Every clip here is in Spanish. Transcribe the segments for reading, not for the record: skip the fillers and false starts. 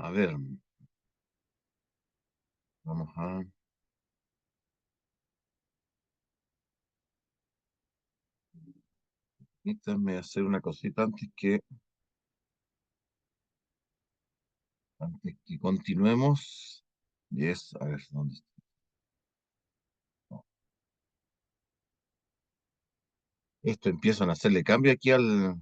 A ver, vamos a... Permítanme hacer una cosita antes que continuemos. Y es, a ver, ¿dónde está? No. Esto empiezan a hacerle cambio aquí al...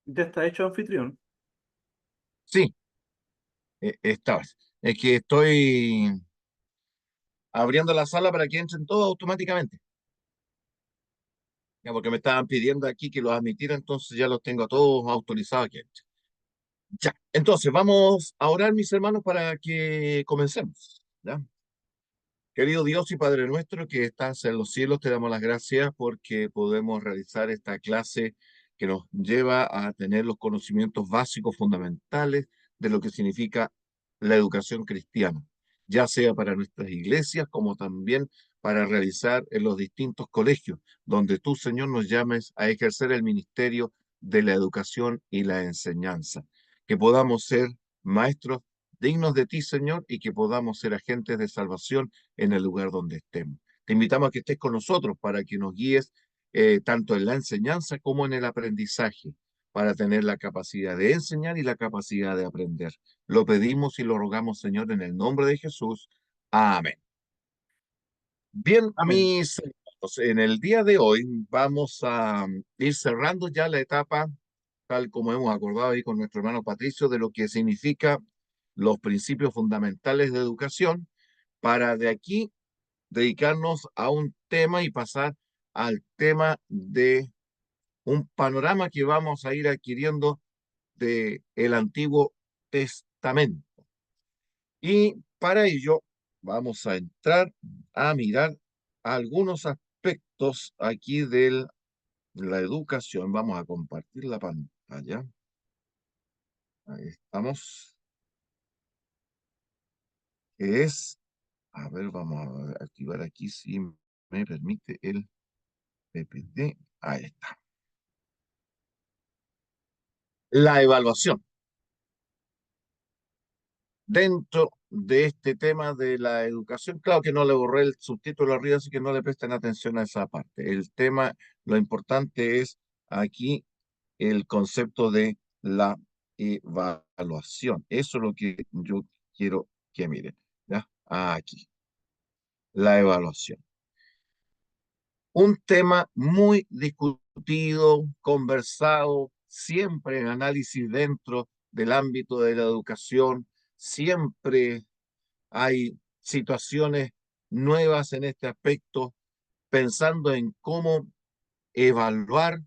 Ya está hecho anfitrión. Sí, esta vez. Es que estoy abriendo la sala para que entren todos automáticamente. Ya, porque me estaban pidiendo aquí que los admitiera, entonces ya los tengo a todos autorizados aquí. Ya, entonces vamos a orar, mis hermanos, para que comencemos. ¿Ya? Querido Dios y Padre nuestro que estás en los cielos, te damos las gracias porque podemos realizar esta clase que nos lleva a tener los conocimientos básicos fundamentales de lo que significa la educación cristiana, ya sea para nuestras iglesias como también para realizar en los distintos colegios, donde tú, Señor, nos llames a ejercer el ministerio de la educación y la enseñanza. Que podamos ser maestros dignos de ti, Señor, y que podamos ser agentes de salvación en el lugar donde estemos. Te invitamos a que estés con nosotros para que nos guíes tanto en la enseñanza como en el aprendizaje, para tener la capacidad de enseñar y la capacidad de aprender. Lo pedimos y lo rogamos, Señor, en el nombre de Jesús. Amén. Bien, Amén. mis hermanos, en el día de hoy vamos a ir cerrando ya la etapa, tal como hemos acordado ahí con nuestro hermano Patricio, de lo que significa los principios fundamentales de educación, para de aquí dedicarnos a un tema y pasar al tema de un panorama que vamos a ir adquiriendo de el Antiguo Testamento. Y para ello vamos a entrar a mirar algunos aspectos aquí de la educación. Vamos a compartir la pantalla. Ahí estamos. Que es, a ver, vamos a activar aquí si me permite el PPT. Ahí está. La evaluación. Dentro de este tema de la educación, claro que no le borré el subtítulo arriba, así que no le presten atención a esa parte. El tema, lo importante es aquí el concepto de la evaluación. Eso es lo que yo quiero que miren. ¿Ya? Aquí, la evaluación. Un tema muy discutido, conversado, siempre en análisis dentro del ámbito de la educación, siempre hay situaciones nuevas en este aspecto, pensando en cómo evaluar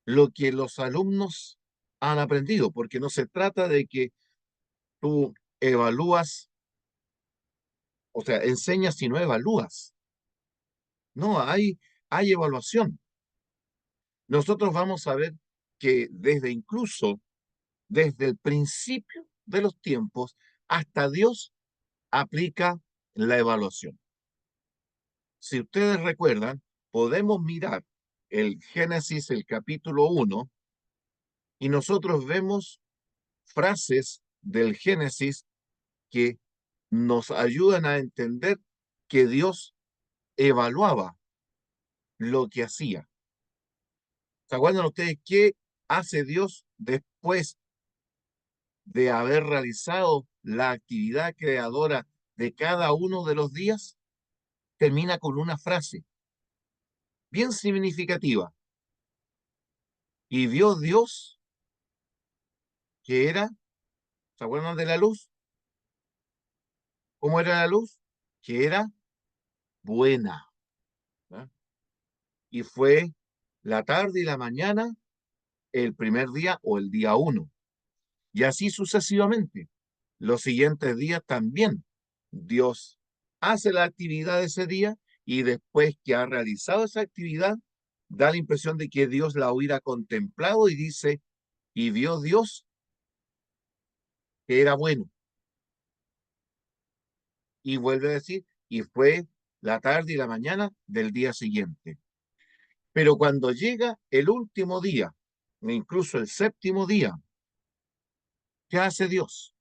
lo que los alumnos han aprendido, porque no se trata de que tú evalúas, o sea, enseñas y no evalúas. No, hay evaluación. Nosotros vamos a ver que desde el principio de los tiempos hasta Dios aplica la evaluación. Si ustedes recuerdan, podemos mirar el Génesis, el capítulo 1, y nosotros vemos frases del Génesis que nos ayudan a entender que Dios evaluaba lo que hacía. ¿Se acuerdan ustedes qué hace Dios después de haber realizado la actividad creadora de cada uno de los días? Termina con una frase bien significativa. Y vio Dios que era, ¿se acuerdan de la luz? ¿Cómo era la luz? Que era buena. ¿Ya? Y fue la tarde y la mañana el primer día o el día 1. Y así sucesivamente. Los siguientes días también. Dios hace la actividad de ese día y después que ha realizado esa actividad, da la impresión de que Dios la hubiera contemplado y dice, y vio Dios que era bueno. Y vuelve a decir, y fue la tarde y la mañana del día siguiente. Pero cuando llega el último día, e incluso el séptimo día, ¿qué hace Dios?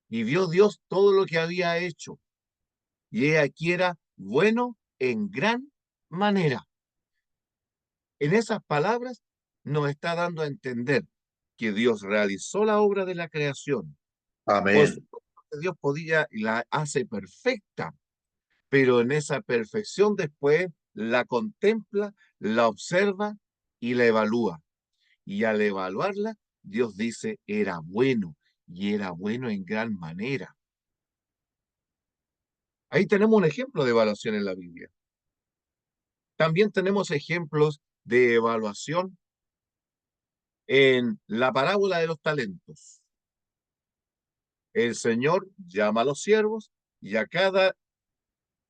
Y vio Dios todo lo que había hecho. Y he aquí era bueno en gran manera. En esas palabras nos está dando a entender que Dios realizó la obra de la creación. Por Amén. supuesto que Dios podía y la hace perfecta, pero en esa perfección después la contempla, la observa y la evalúa. Y al evaluarla, Dios dice, era bueno y era bueno en gran manera. Ahí tenemos un ejemplo de evaluación en la Biblia. También tenemos ejemplos de evaluación en la parábola de los talentos. El Señor llama a los siervos y a cada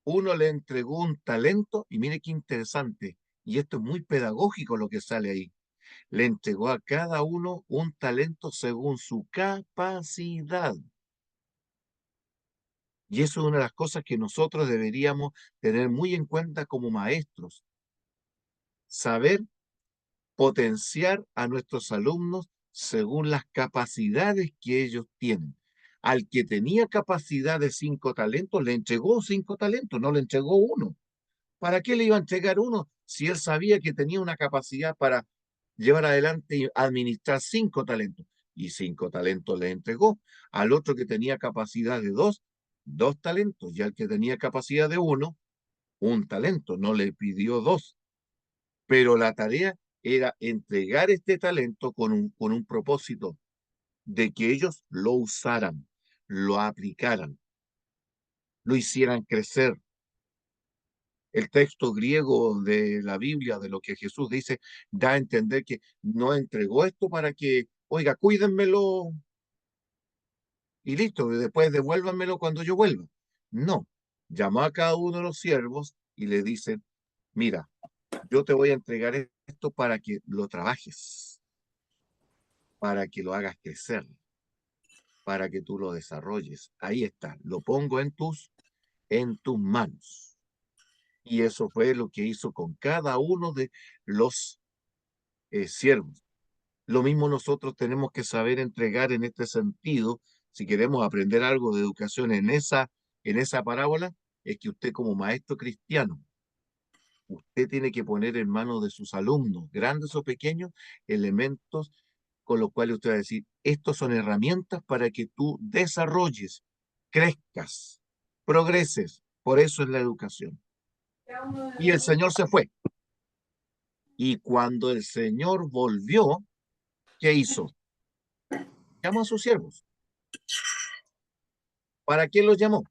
uno le entregó un talento, y mire qué interesante, y esto es muy pedagógico lo que sale ahí. Le entregó a cada uno un talento según su capacidad. Y eso es una de las cosas que nosotros deberíamos tener muy en cuenta como maestros. Saber potenciar a nuestros alumnos según las capacidades que ellos tienen. Al que tenía capacidad de 5 talentos, le entregó 5 talentos, no le entregó uno. ¿Para qué le iba a entregar uno si él sabía que tenía una capacidad para llevar adelante y administrar 5 talentos? Y 5 talentos le entregó. Al otro que tenía capacidad de 2, 2 talentos. Y al que tenía capacidad de 1, 1 talento. No le pidió 2. Pero la tarea era entregar este talento con un propósito de que ellos lo usaran, lo aplicaran, lo hicieran crecer. El texto griego de la Biblia, de lo que Jesús dice, da a entender que no entregó esto para que, oiga, cuídenmelo y listo, y después devuélvanmelo cuando yo vuelva. No, llamó a cada uno de los siervos y le dice, mira, yo te voy a entregar esto para que lo trabajes, para que lo hagas crecer, para que tú lo desarrolles. Ahí está, lo pongo en tus manos. Y eso fue lo que hizo con cada uno de los siervos. Lo mismo nosotros tenemos que saber entregar en este sentido, si queremos aprender algo de educación en esa parábola, es que usted como maestro cristiano, usted tiene que poner en manos de sus alumnos, grandes o pequeños, elementos con los cuales usted va a decir, estos son herramientas para que tú desarrolles, crezcas, progreses. Por eso es la educación. Y el Señor se fue. Y cuando el Señor volvió, ¿qué hizo? Llamó a sus siervos. ¿Para qué los llamó?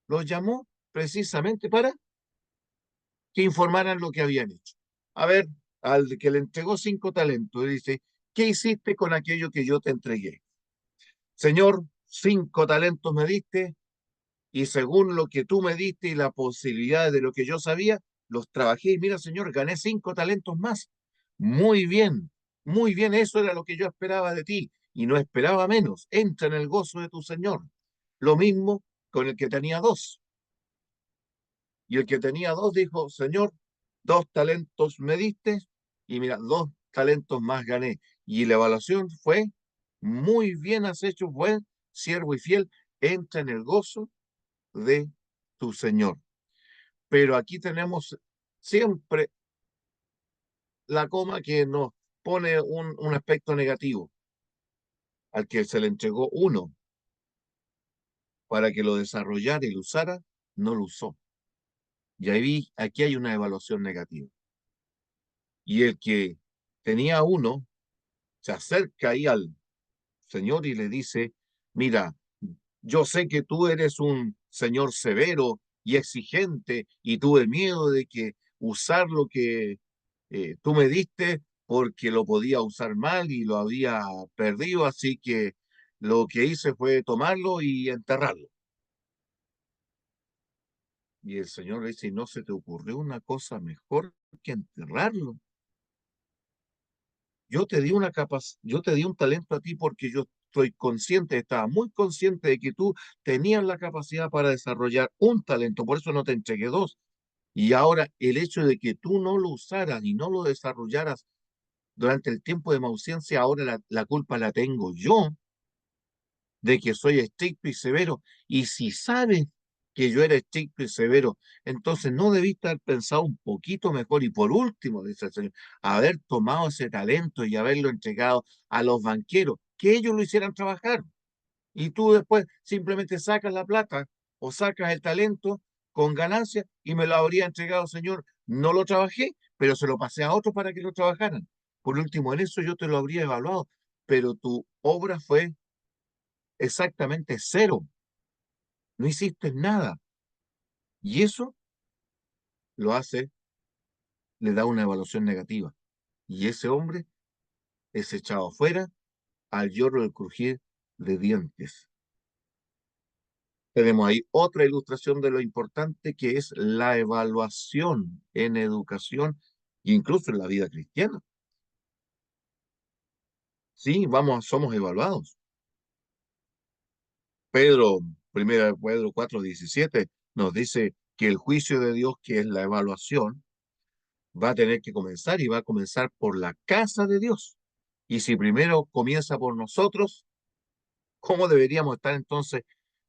Los llamó precisamente para que informaran lo que habían hecho. A ver, al que le entregó 5 talentos, dice, ¿qué hiciste con aquello que yo te entregué? Señor, 5 talentos me diste y según lo que tú me diste y la posibilidad de lo que yo sabía, los trabajé y mira, Señor, gané 5 talentos más. Muy bien, eso era lo que yo esperaba de ti y no esperaba menos. Entra en el gozo de tu Señor. Lo mismo con el que tenía 2. Y el que tenía 2 dijo, Señor, 2 talentos me diste y mira, 2 talentos más gané. Y la evaluación fue, muy bien has hecho, buen siervo y fiel, entra en el gozo de tu Señor. Pero aquí tenemos siempre la coma que nos pone un aspecto negativo. Al que se le entregó 1 para que lo desarrollara y lo usara, no lo usó. Y ahí, aquí hay una evaluación negativa. Y el que tenía 1 se acerca ahí al Señor y le dice, mira, yo sé que tú eres un Señor severo y exigente y tuve miedo de que usar lo que tú me diste porque lo podía usar mal y lo había perdido, así que lo que hice fue tomarlo y enterrarlo. Y el Señor le dice, ¿no se te ocurrió una cosa mejor que enterrarlo? Yo te di un talento a ti porque yo estoy consciente, estaba muy consciente de que tú tenías la capacidad para desarrollar un talento, por eso no te entregué dos. Y ahora el hecho de que tú no lo usaras y no lo desarrollaras durante el tiempo de mi ausencia, ahora la culpa la tengo yo de que soy estricto y severo. Y si sabes que yo era estricto y severo, entonces no debiste haber pensado un poquito mejor. Y por último, dice el Señor, haber tomado ese talento y haberlo entregado a los banqueros, que ellos lo hicieran trabajar. Y tú después simplemente sacas la plata o sacas el talento con ganancia y me lo habría entregado, Señor. No lo trabajé, pero se lo pasé a otros para que lo trabajaran. Por último, en eso yo te lo habría evaluado, pero tu obra fue exactamente cero. No hiciste nada. Y eso lo hace, le da una evaluación negativa. Y ese hombre es echado afuera al lloro del crujir de dientes. Tenemos ahí otra ilustración de lo importante que es la evaluación en educación e incluso en la vida cristiana. Sí, vamos, somos evaluados. Pedro, primera Pedro 4:17, nos dice que el juicio de Dios, que es la evaluación, va a tener que comenzar y va a comenzar por la casa de Dios. Y si primero comienza por nosotros, ¿cómo deberíamos estar entonces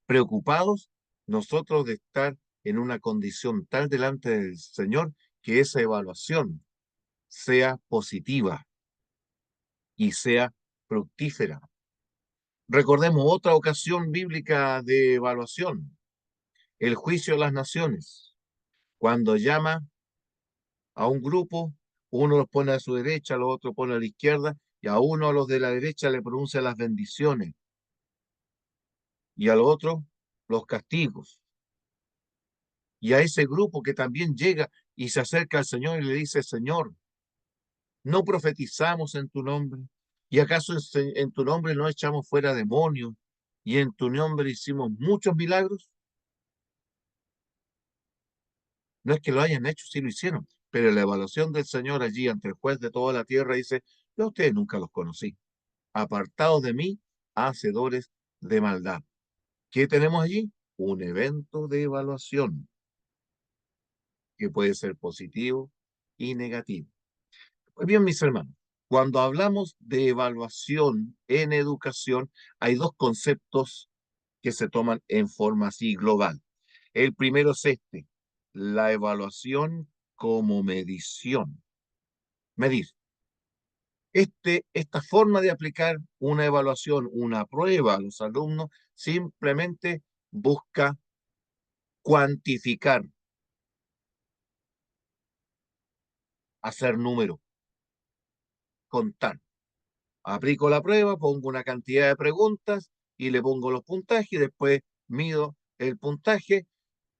preocupados nosotros de estar en una condición tal delante del Señor que esa evaluación sea positiva y sea fructífera? Recordemos otra ocasión bíblica de evaluación, el juicio de las naciones, cuando llama a un grupo, uno los pone a su derecha, los otros pone a la izquierda, y a uno, a los de la derecha, le pronuncia las bendiciones, y al otro los castigos. Y a ese grupo que también llega y se acerca al Señor y le dice, Señor, ¿no profetizamos en tu nombre? ¿Y acaso en tu nombre no echamos fuera demonios? ¿Y en tu nombre hicimos muchos milagros? No es que lo hayan hecho, sí lo hicieron, pero la evaluación del Señor allí ante el juez de toda la tierra dice, yo a ustedes nunca los conocí. Apartados de mí, hacedores de maldad. ¿Qué tenemos allí? Un evento de evaluación que puede ser positivo y negativo. Pues bien, mis hermanos, cuando hablamos de evaluación en educación, hay dos conceptos que se toman en forma así global. El primero es este, la evaluación como medición. Medir. Esta forma de aplicar una evaluación, una prueba a los alumnos, simplemente busca cuantificar, hacer número, contar. Aplico la prueba, pongo una cantidad de preguntas y le pongo los puntajes y después mido el puntaje.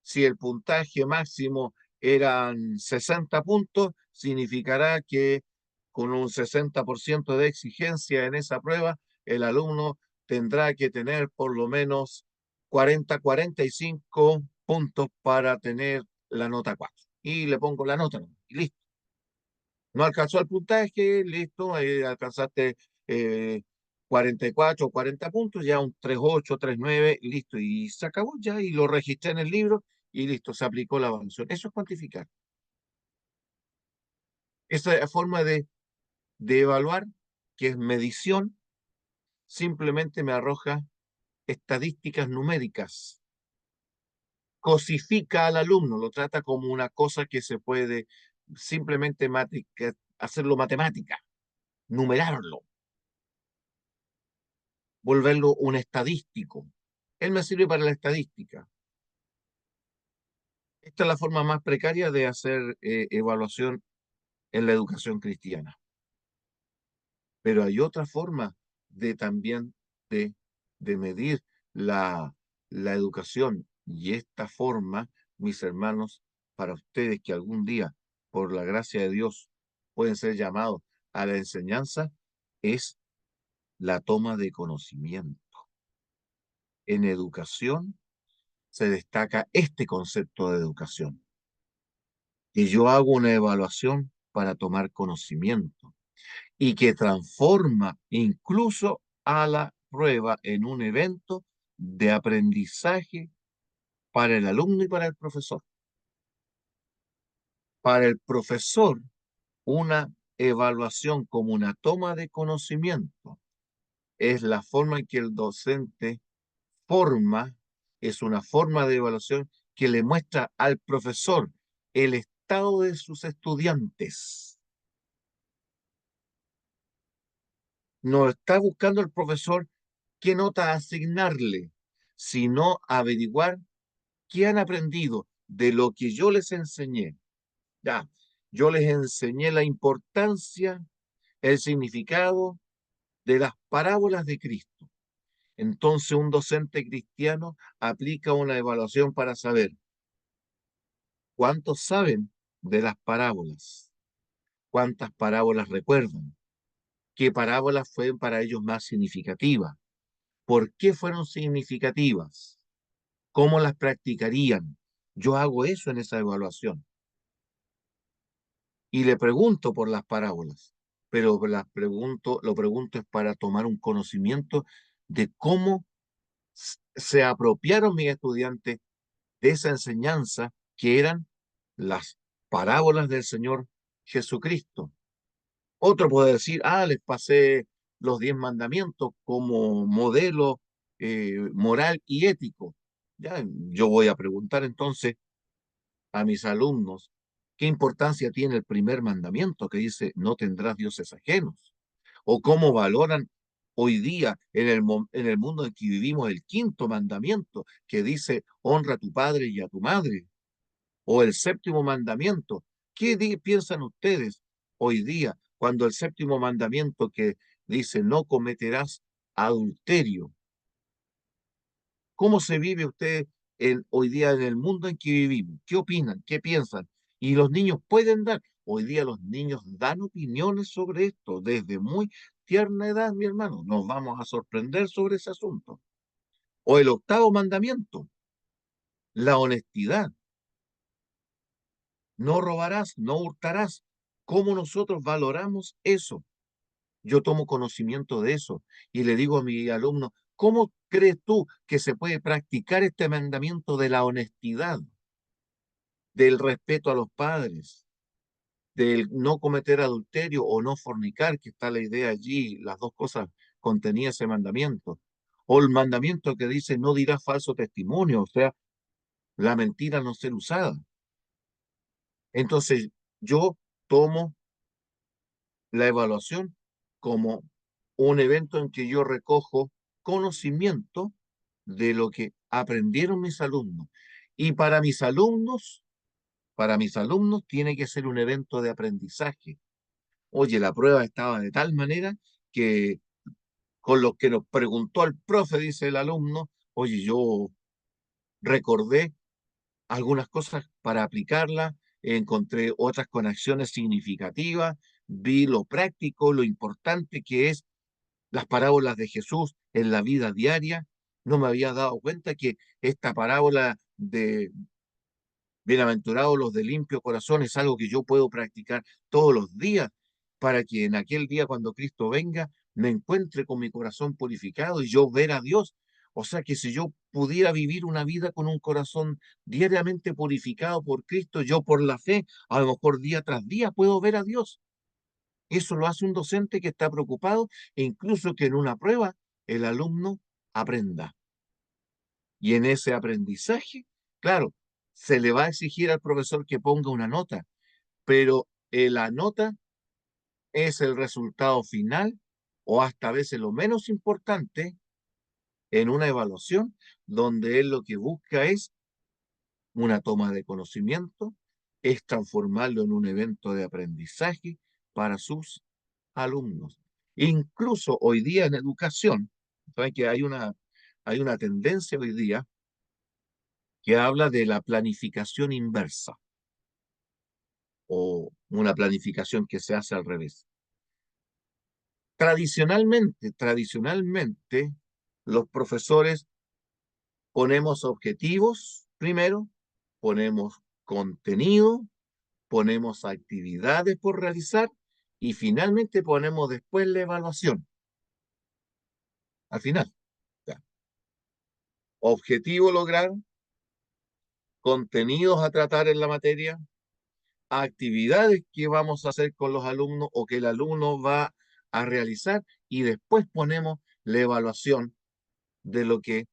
Si el puntaje máximo eran 60 puntos, significará que con un 60% de exigencia en esa prueba, el alumno tendrá que tener por lo menos 45 puntos para tener la nota 4. Y le pongo la nota, y listo. No alcanzó el puntaje, listo, alcanzaste eh, 44 o 40 puntos, ya un 3,8, 3,9, listo, y se acabó ya, y lo registré en el libro, y listo, se aplicó la evaluación. Eso es cuantificar. Esa forma de evaluar, que es medición, simplemente me arroja estadísticas numéricas, cosifica al alumno, lo trata como una cosa que se puede simplemente hacerlo matemática, numerarlo, volverlo un estadístico. Él me sirve para la estadística. Esta es la forma más precaria de hacer evaluación en la educación cristiana. Pero hay otra forma de también de, de medir la, la educación. Y esta forma, mis hermanos, para ustedes que algún día, por la gracia de Dios, pueden ser llamados a la enseñanza, es la toma de conocimiento. En educación se destaca este concepto de educación, que yo hago una evaluación para tomar conocimiento y que transforma incluso a la prueba en un evento de aprendizaje para el alumno y para el profesor. Para el profesor, una evaluación como una toma de conocimiento es la forma en que el docente forma, es una forma de evaluación que le muestra al profesor el estado de sus estudiantes. No está buscando el profesor qué nota asignarle, sino averiguar qué han aprendido de lo que yo les enseñé. Ya, yo les enseñé la importancia, el significado de las parábolas de Cristo. Entonces un docente cristiano aplica una evaluación para saber cuántos saben de las parábolas, cuántas parábolas recuerdan, qué parábolas fueron para ellos más significativas, por qué fueron significativas, cómo las practicarían. Yo hago eso en esa evaluación y le pregunto por las parábolas, pero lo pregunto es para tomar un conocimiento de cómo se apropiaron mis estudiantes de esa enseñanza que eran las parábolas del Señor Jesucristo. Otro puede decir, les pasé los 10 mandamientos como modelo moral y ético. Ya, yo voy a preguntar entonces a mis alumnos qué importancia tiene el primer mandamiento que dice no tendrás dioses ajenos, o cómo valoran hoy día en el mundo en que vivimos el quinto mandamiento que dice honra a tu padre y a tu madre, o el séptimo mandamiento. ¿Qué piensan ustedes hoy día cuando el séptimo mandamiento que dice no cometerás adulterio? ¿Cómo se vive usted hoy día en el mundo en que vivimos? ¿Qué opinan? ¿Qué piensan? Y los niños pueden dar. Hoy día los niños dan opiniones sobre esto desde muy tierna edad, mi hermano. Nos vamos a sorprender sobre ese asunto. O el octavo mandamiento, la honestidad. No robarás, no hurtarás. ¿Cómo nosotros valoramos eso? Yo tomo conocimiento de eso y le digo a mi alumno, ¿cómo crees tú que se puede practicar este mandamiento de la honestidad, del respeto a los padres, del no cometer adulterio o no fornicar, que está la idea allí, las dos cosas contenía ese mandamiento? O el mandamiento que dice no dirás falso testimonio, o sea, la mentira no ser usada. Entonces, yo tomo la evaluación como un evento en que yo recojo conocimiento de lo que aprendieron mis alumnos. Y para mis alumnos tiene que ser un evento de aprendizaje. Oye, la prueba estaba de tal manera que con lo que nos preguntó el profe, dice el alumno, oye, yo recordé algunas cosas para aplicarlas, encontré otras con acciones significativas, vi lo práctico, lo importante que es las parábolas de Jesús en la vida diaria. No me había dado cuenta que esta parábola de bienaventurados los de limpio corazón es algo que yo puedo practicar todos los días para que en aquel día cuando Cristo venga me encuentre con mi corazón purificado y yo ver a Dios. O sea que si yo pudiera vivir una vida con un corazón diariamente purificado por Cristo, yo por la fe, a lo mejor día tras día puedo ver a Dios. Eso lo hace un docente que está preocupado e incluso que en una prueba el alumno aprenda. Y en ese aprendizaje, claro, se le va a exigir al profesor que ponga una nota, pero la nota es el resultado final o hasta a veces lo menos importante en una evaluación donde él lo que busca es una toma de conocimiento, es transformarlo en un evento de aprendizaje para sus alumnos. Incluso hoy día en educación, ¿saben que hay una tendencia hoy día que habla de la planificación inversa o una planificación que se hace al revés? Tradicionalmente, los profesores ponemos objetivos primero, ponemos contenido, ponemos actividades por realizar y finalmente ponemos después la evaluación. al final. Ya. Objetivo lograr, contenidos a tratar en la materia, actividades que vamos a hacer con los alumnos o que el alumno va a realizar y después ponemos la evaluación de lo que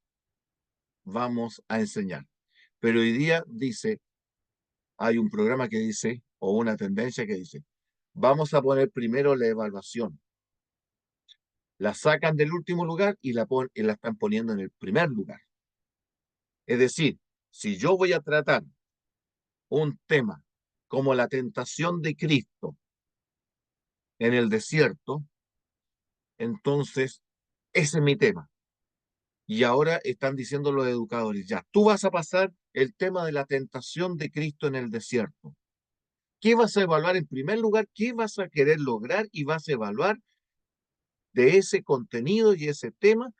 vamos a enseñar. Pero hoy día dice, hay un programa que dice, o una tendencia que dice, vamos a poner primero la evaluación. La sacan del último lugar y la están poniendo en el primer lugar. Es decir, si yo voy a tratar un tema como la tentación de Cristo en el desierto, entonces ese es mi tema. Y ahora están diciendo los educadores, ya, tú vas a pasar el tema de la tentación de Cristo en el desierto. ¿Qué vas a evaluar en primer lugar? ¿Qué vas a querer lograr? Y vas a evaluar de ese contenido y ese tema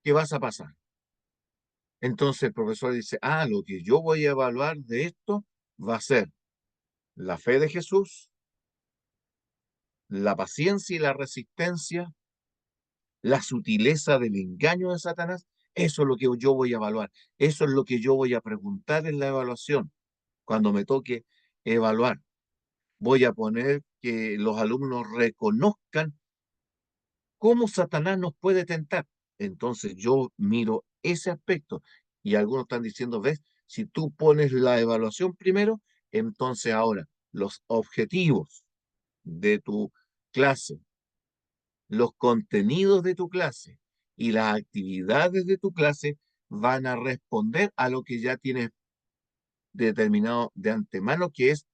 que vas a pasar. Entonces el profesor dice, lo que yo voy a evaluar de esto va a ser la fe de Jesús, la paciencia y la resistencia, la sutileza del engaño de Satanás. Eso es lo que yo voy a evaluar. Eso es lo que yo voy a preguntar en la evaluación. Cuando me toque evaluar, voy a poner que los alumnos reconozcan cómo Satanás nos puede tentar. Entonces yo miro ese aspecto y algunos están diciendo, ves, si tú pones la evaluación primero, entonces ahora los objetivos de tu clase, los contenidos de tu clase y las actividades de tu clase van a responder a lo que ya tienes determinado de antemano, que es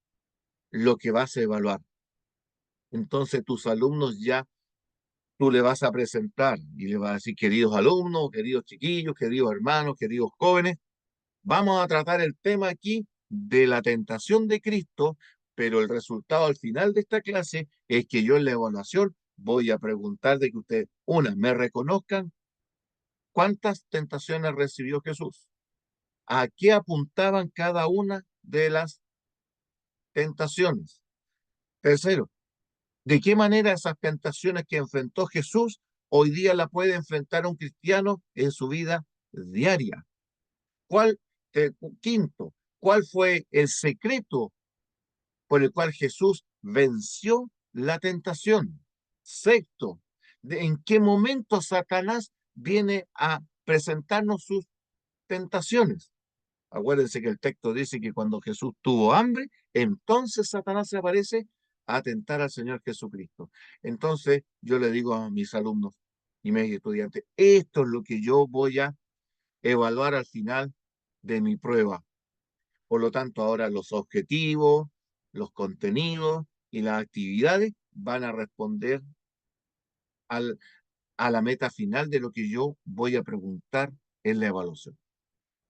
lo que vas a evaluar. Entonces tus alumnos ya tú le vas a presentar y le vas a decir, queridos alumnos, queridos chiquillos, queridos hermanos, queridos jóvenes, vamos a tratar el tema aquí de la tentación de Cristo, pero el resultado al final de esta clase es que yo en la evaluación voy a preguntar de que ustedes, una, me reconozcan cuántas tentaciones recibió Jesús, a qué apuntaban cada una de las tentaciones. Tercero, ¿de qué manera esas tentaciones que enfrentó Jesús hoy día la puede enfrentar un cristiano en su vida diaria? ¿Cuál, quinto, cuál fue el secreto por el cual Jesús venció la tentación? Sexto, ¿en qué momento Satanás viene a presentarnos sus tentaciones? Acuérdense que el texto dice que cuando Jesús tuvo hambre, entonces Satanás se aparece a tentar al Señor Jesucristo. Entonces yo le digo a mis alumnos y mis estudiantes, esto es lo que yo voy a evaluar al final de mi prueba. Por lo tanto, ahora los objetivos, los contenidos y las actividades van a responder al, a la meta final de lo que yo voy a preguntar en la evaluación.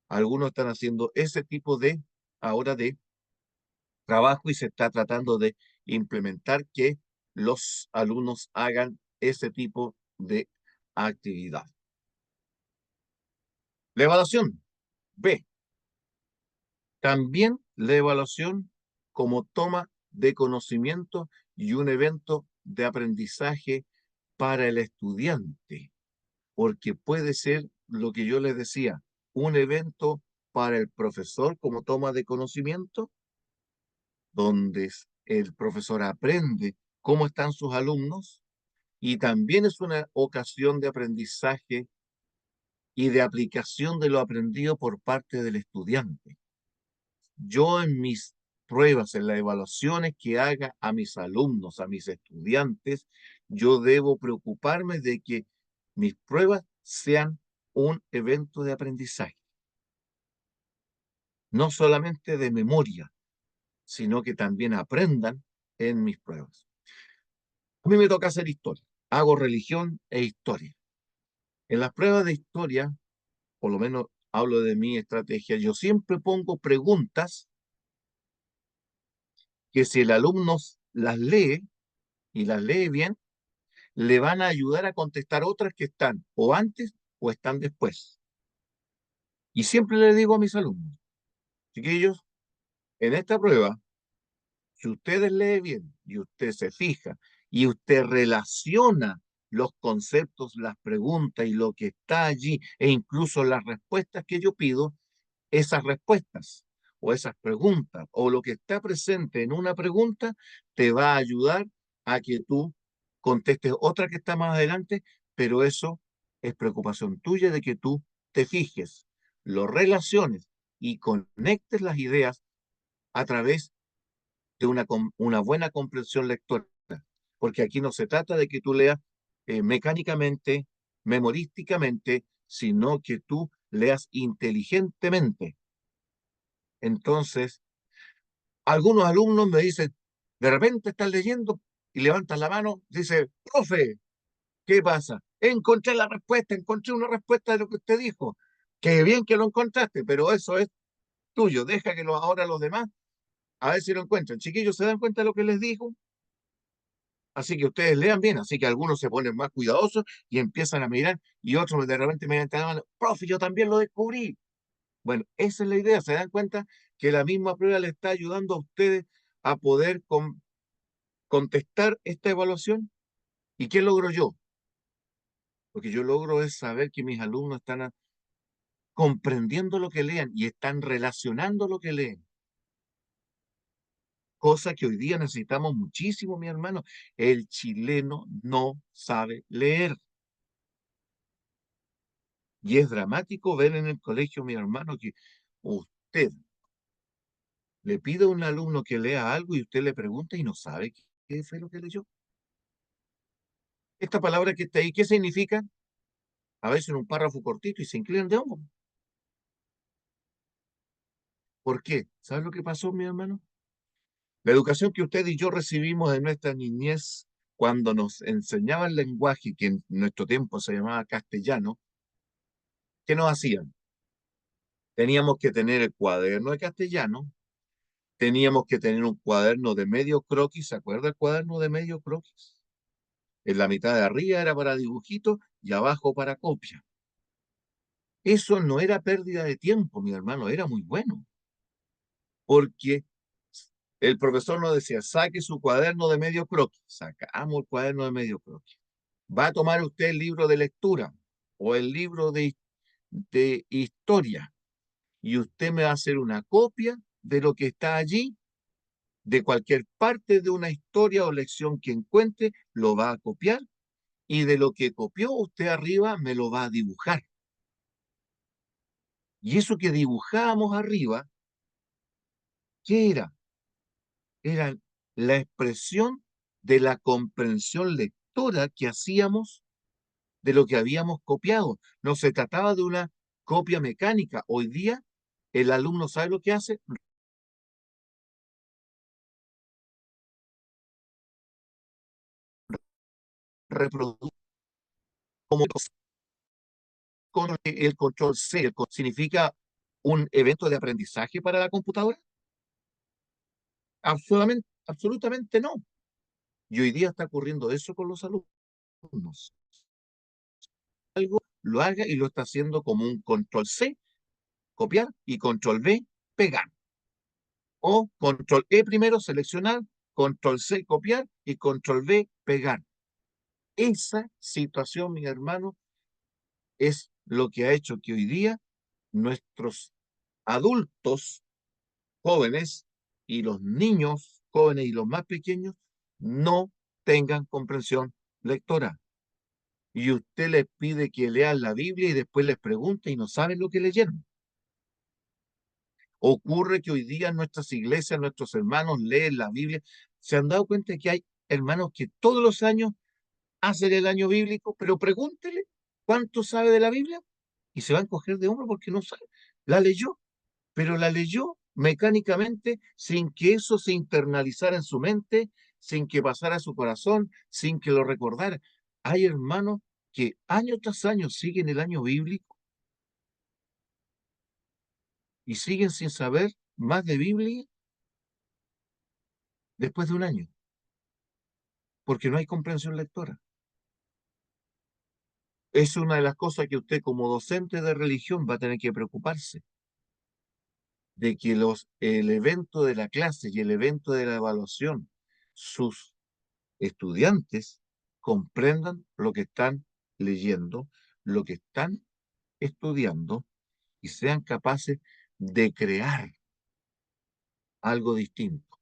Algunos están haciendo ese tipo de, ahora de trabajo y se está tratando de implementar que los alumnos hagan ese tipo de actividad. La evaluación. B. También la evaluación como toma de conocimiento y un evento de aprendizaje para el estudiante, porque puede ser lo que yo les decía, un evento para el profesor como toma de conocimiento, donde el profesor aprende cómo están sus alumnos y también es una ocasión de aprendizaje y de aplicación de lo aprendido por parte del estudiante. Yo en mis pruebas, en las evaluaciones que haga a mis alumnos, a mis estudiantes, yo debo preocuparme de que mis pruebas sean un evento de aprendizaje, no solamente de memoria, sino que también aprendan en mis pruebas. A mí me toca hacer historia, hago religión e historia. En las pruebas de historia, por lo menos hablo de mi estrategia, yo siempre pongo preguntas que si el alumno las lee y las lee bien, le van a ayudar a contestar otras que están o antes o están después. Y siempre le digo a mis alumnos, chiquillos, en esta prueba, si ustedes leen bien y usted se fija y usted relaciona los conceptos, las preguntas y lo que está allí, e incluso las respuestas que yo pido, esas respuestas o esas preguntas o lo que está presente en una pregunta te va a ayudar a que tú contestes otra que está más adelante, pero eso es preocupación tuya de que tú te fijes, lo relaciones y conectes las ideas a través de una buena comprensión lectora. Porque aquí no se trata de que tú leas mecánicamente, memorísticamente, sino que tú leas inteligentemente. Entonces, algunos alumnos me dicen, de repente están leyendo y levantan la mano, dice, profe, ¿qué pasa? Encontré la respuesta, encontré una respuesta de lo que usted dijo. Qué bien que lo encontraste, pero eso es tuyo. Deja que ahora los demás, a ver si lo encuentran. Chiquillos, ¿se dan cuenta de lo que les dijo? Así que ustedes lean bien, así que algunos se ponen más cuidadosos y empiezan a mirar y otros de repente me dan, profe, yo también lo descubrí. Bueno, esa es la idea, se dan cuenta que la misma prueba le está ayudando a ustedes a poder contestar esta evaluación. ¿Y qué logro yo? Lo que yo logro es saber que mis alumnos están comprendiendo lo que leen y están relacionando lo que leen. Cosa que hoy día necesitamos muchísimo, mi hermano. El chileno no sabe leer. Y es dramático ver en el colegio, mi hermano, que usted le pide a un alumno que lea algo y usted le pregunta y no sabe qué fue lo que leyó. Esta palabra que está ahí, ¿qué significa? A veces en un párrafo cortito y se inclinan de hombro. ¿Por qué? ¿Sabes lo que pasó, mi hermano? La educación que usted y yo recibimos en nuestra niñez cuando nos enseñaban lenguaje, que en nuestro tiempo se llamaba castellano, ¿qué nos hacían? Teníamos que tener el cuaderno de castellano, teníamos que tener un cuaderno de medio croquis, ¿se acuerda el cuaderno de medio croquis? En la mitad de arriba era para dibujitos y abajo para copia. Eso no era pérdida de tiempo, mi hermano, era muy bueno, porque el profesor nos decía, saque su cuaderno de medio croquis, sacamos el cuaderno de medio croquis. Va a tomar usted el libro de lectura o el libro de historia y usted me va a hacer una copia de lo que está allí, de cualquier parte de una historia o lección que encuentre, lo va a copiar y de lo que copió usted arriba me lo va a dibujar. Y eso que dibujábamos arriba, ¿qué era? Era la expresión de la comprensión lectora que hacíamos de lo que habíamos copiado. No se trataba de una copia mecánica. Hoy día el alumno sabe lo que hace, reproduce como con el control C. ¿Significa un evento de aprendizaje para la computadora? Absolutamente, absolutamente no. Y hoy día está ocurriendo eso con los alumnos. Algo lo haga y lo está haciendo como un control C, copiar, y control V, pegar. O control E primero, seleccionar, control C, copiar, y control V, pegar. Esa situación, mi hermano, es lo que ha hecho que hoy día nuestros adultos jóvenes y los niños jóvenes y los más pequeños no tengan comprensión lectora. Y usted les pide que lean la Biblia y después les pregunta y no saben lo que leyeron. Ocurre que hoy día en nuestras iglesias, nuestros hermanos leen la Biblia. ¿Se han dado cuenta que hay hermanos que todos los años hacen el año bíblico? Pero pregúntele cuánto sabe de la Biblia y se va a encoger de hombro porque no sabe. La leyó, pero la leyó mecánicamente sin que eso se internalizara en su mente, sin que pasara a su corazón, sin que lo recordara. Hay hermanos que año tras año siguen el año bíblico y siguen sin saber más de Biblia después de un año, porque no hay comprensión lectora. Es una de las cosas que usted como docente de religión va a tener que preocuparse, de que el evento de la clase y el evento de la evaluación, sus estudiantes comprendan lo que están leyendo, lo que están estudiando y sean capaces de crear algo distinto.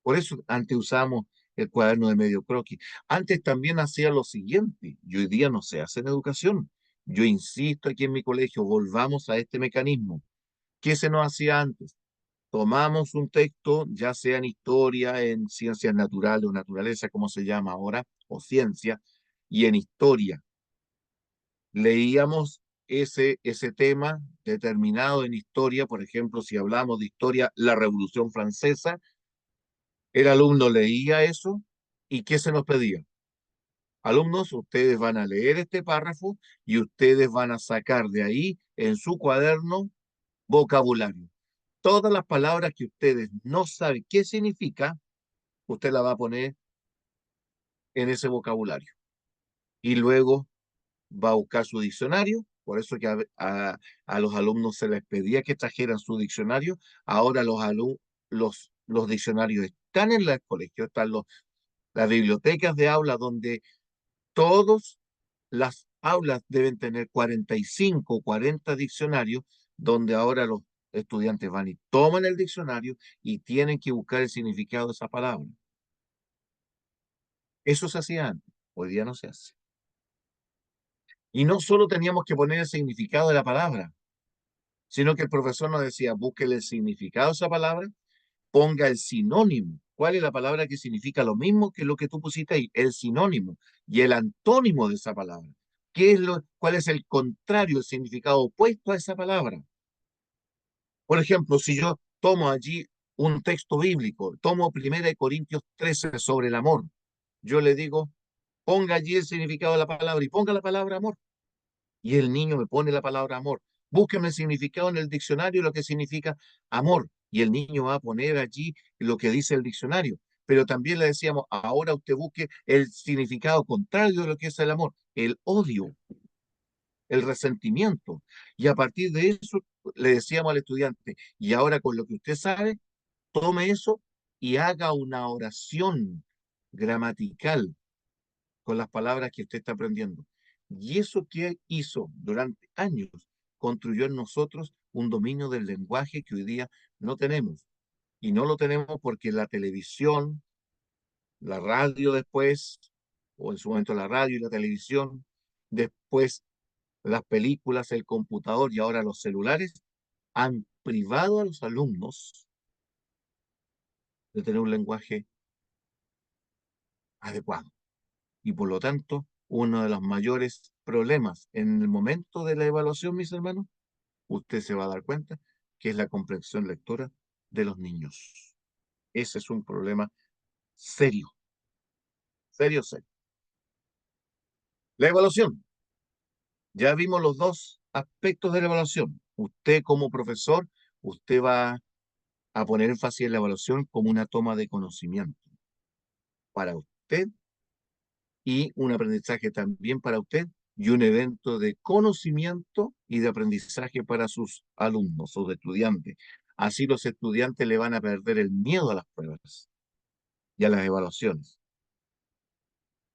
Por eso antes usamos el cuaderno de medio croquis. Antes también hacía lo siguiente, y hoy día no se hace en educación. Yo insisto aquí en mi colegio, volvamos a este mecanismo. ¿Qué se nos hacía antes? Tomamos un texto, ya sea en historia, en ciencias naturales o naturaleza, como se llama ahora, o ciencia, y en historia. Leíamos ese tema determinado en historia, por ejemplo, si hablamos de historia, la Revolución Francesa, el alumno leía eso y ¿qué se nos pedía? Alumnos, ustedes van a leer este párrafo y ustedes van a sacar de ahí en su cuaderno vocabulario. Todas las palabras que ustedes no saben qué significa, usted la va a poner en ese vocabulario. Y luego va a buscar su diccionario, por eso que a los alumnos se les pedía que trajeran su diccionario. Ahora los diccionarios están en los colegios, están las bibliotecas de aula donde todas las aulas deben tener 45 o 40 diccionarios, donde ahora los estudiantes van y toman el diccionario y tienen que buscar el significado de esa palabra. Eso se hacía antes, hoy día no se hace. Y no solo teníamos que poner el significado de la palabra, sino que el profesor nos decía, búsquele el significado de esa palabra, ponga el sinónimo. ¿Cuál es la palabra que significa lo mismo que lo que tú pusiste ahí? El sinónimo y el antónimo de esa palabra. ¿Cuál es el contrario, el significado opuesto a esa palabra? Por ejemplo, si yo tomo allí un texto bíblico, tomo 1 Corintios 13 sobre el amor, yo le digo, ponga allí el significado de la palabra y ponga la palabra amor. Y el niño me pone la palabra amor. Búsqueme el significado en el diccionario, lo que significa amor. Y el niño va a poner allí lo que dice el diccionario. Pero también le decíamos, ahora usted busque el significado contrario de lo que es el amor, el odio, el resentimiento. Y a partir de eso le decíamos al estudiante, y ahora con lo que usted sabe, tome eso y haga una oración gramatical con las palabras que usted está aprendiendo. Y eso que hizo durante años, construyó en nosotros un dominio del lenguaje que hoy día no tenemos. Y no lo tenemos porque la televisión, la radio después, o en su momento la radio y la televisión, después las películas, el computador y ahora los celulares, han privado a los alumnos de tener un lenguaje adecuado. Y por lo tanto, uno de los mayores problemas en el momento de la evaluación, mis hermanos, usted se va a dar cuenta que es la comprensión lectora de los niños. Ese es un problema serio, serio, serio. La evaluación. Ya vimos los dos aspectos de la evaluación. Usted como profesor, usted va a poner énfasis en la evaluación como una toma de conocimiento para usted y un aprendizaje también para usted y un evento de conocimiento y de aprendizaje para sus alumnos o estudiantes. Así los estudiantes le van a perder el miedo a las pruebas y a las evaluaciones.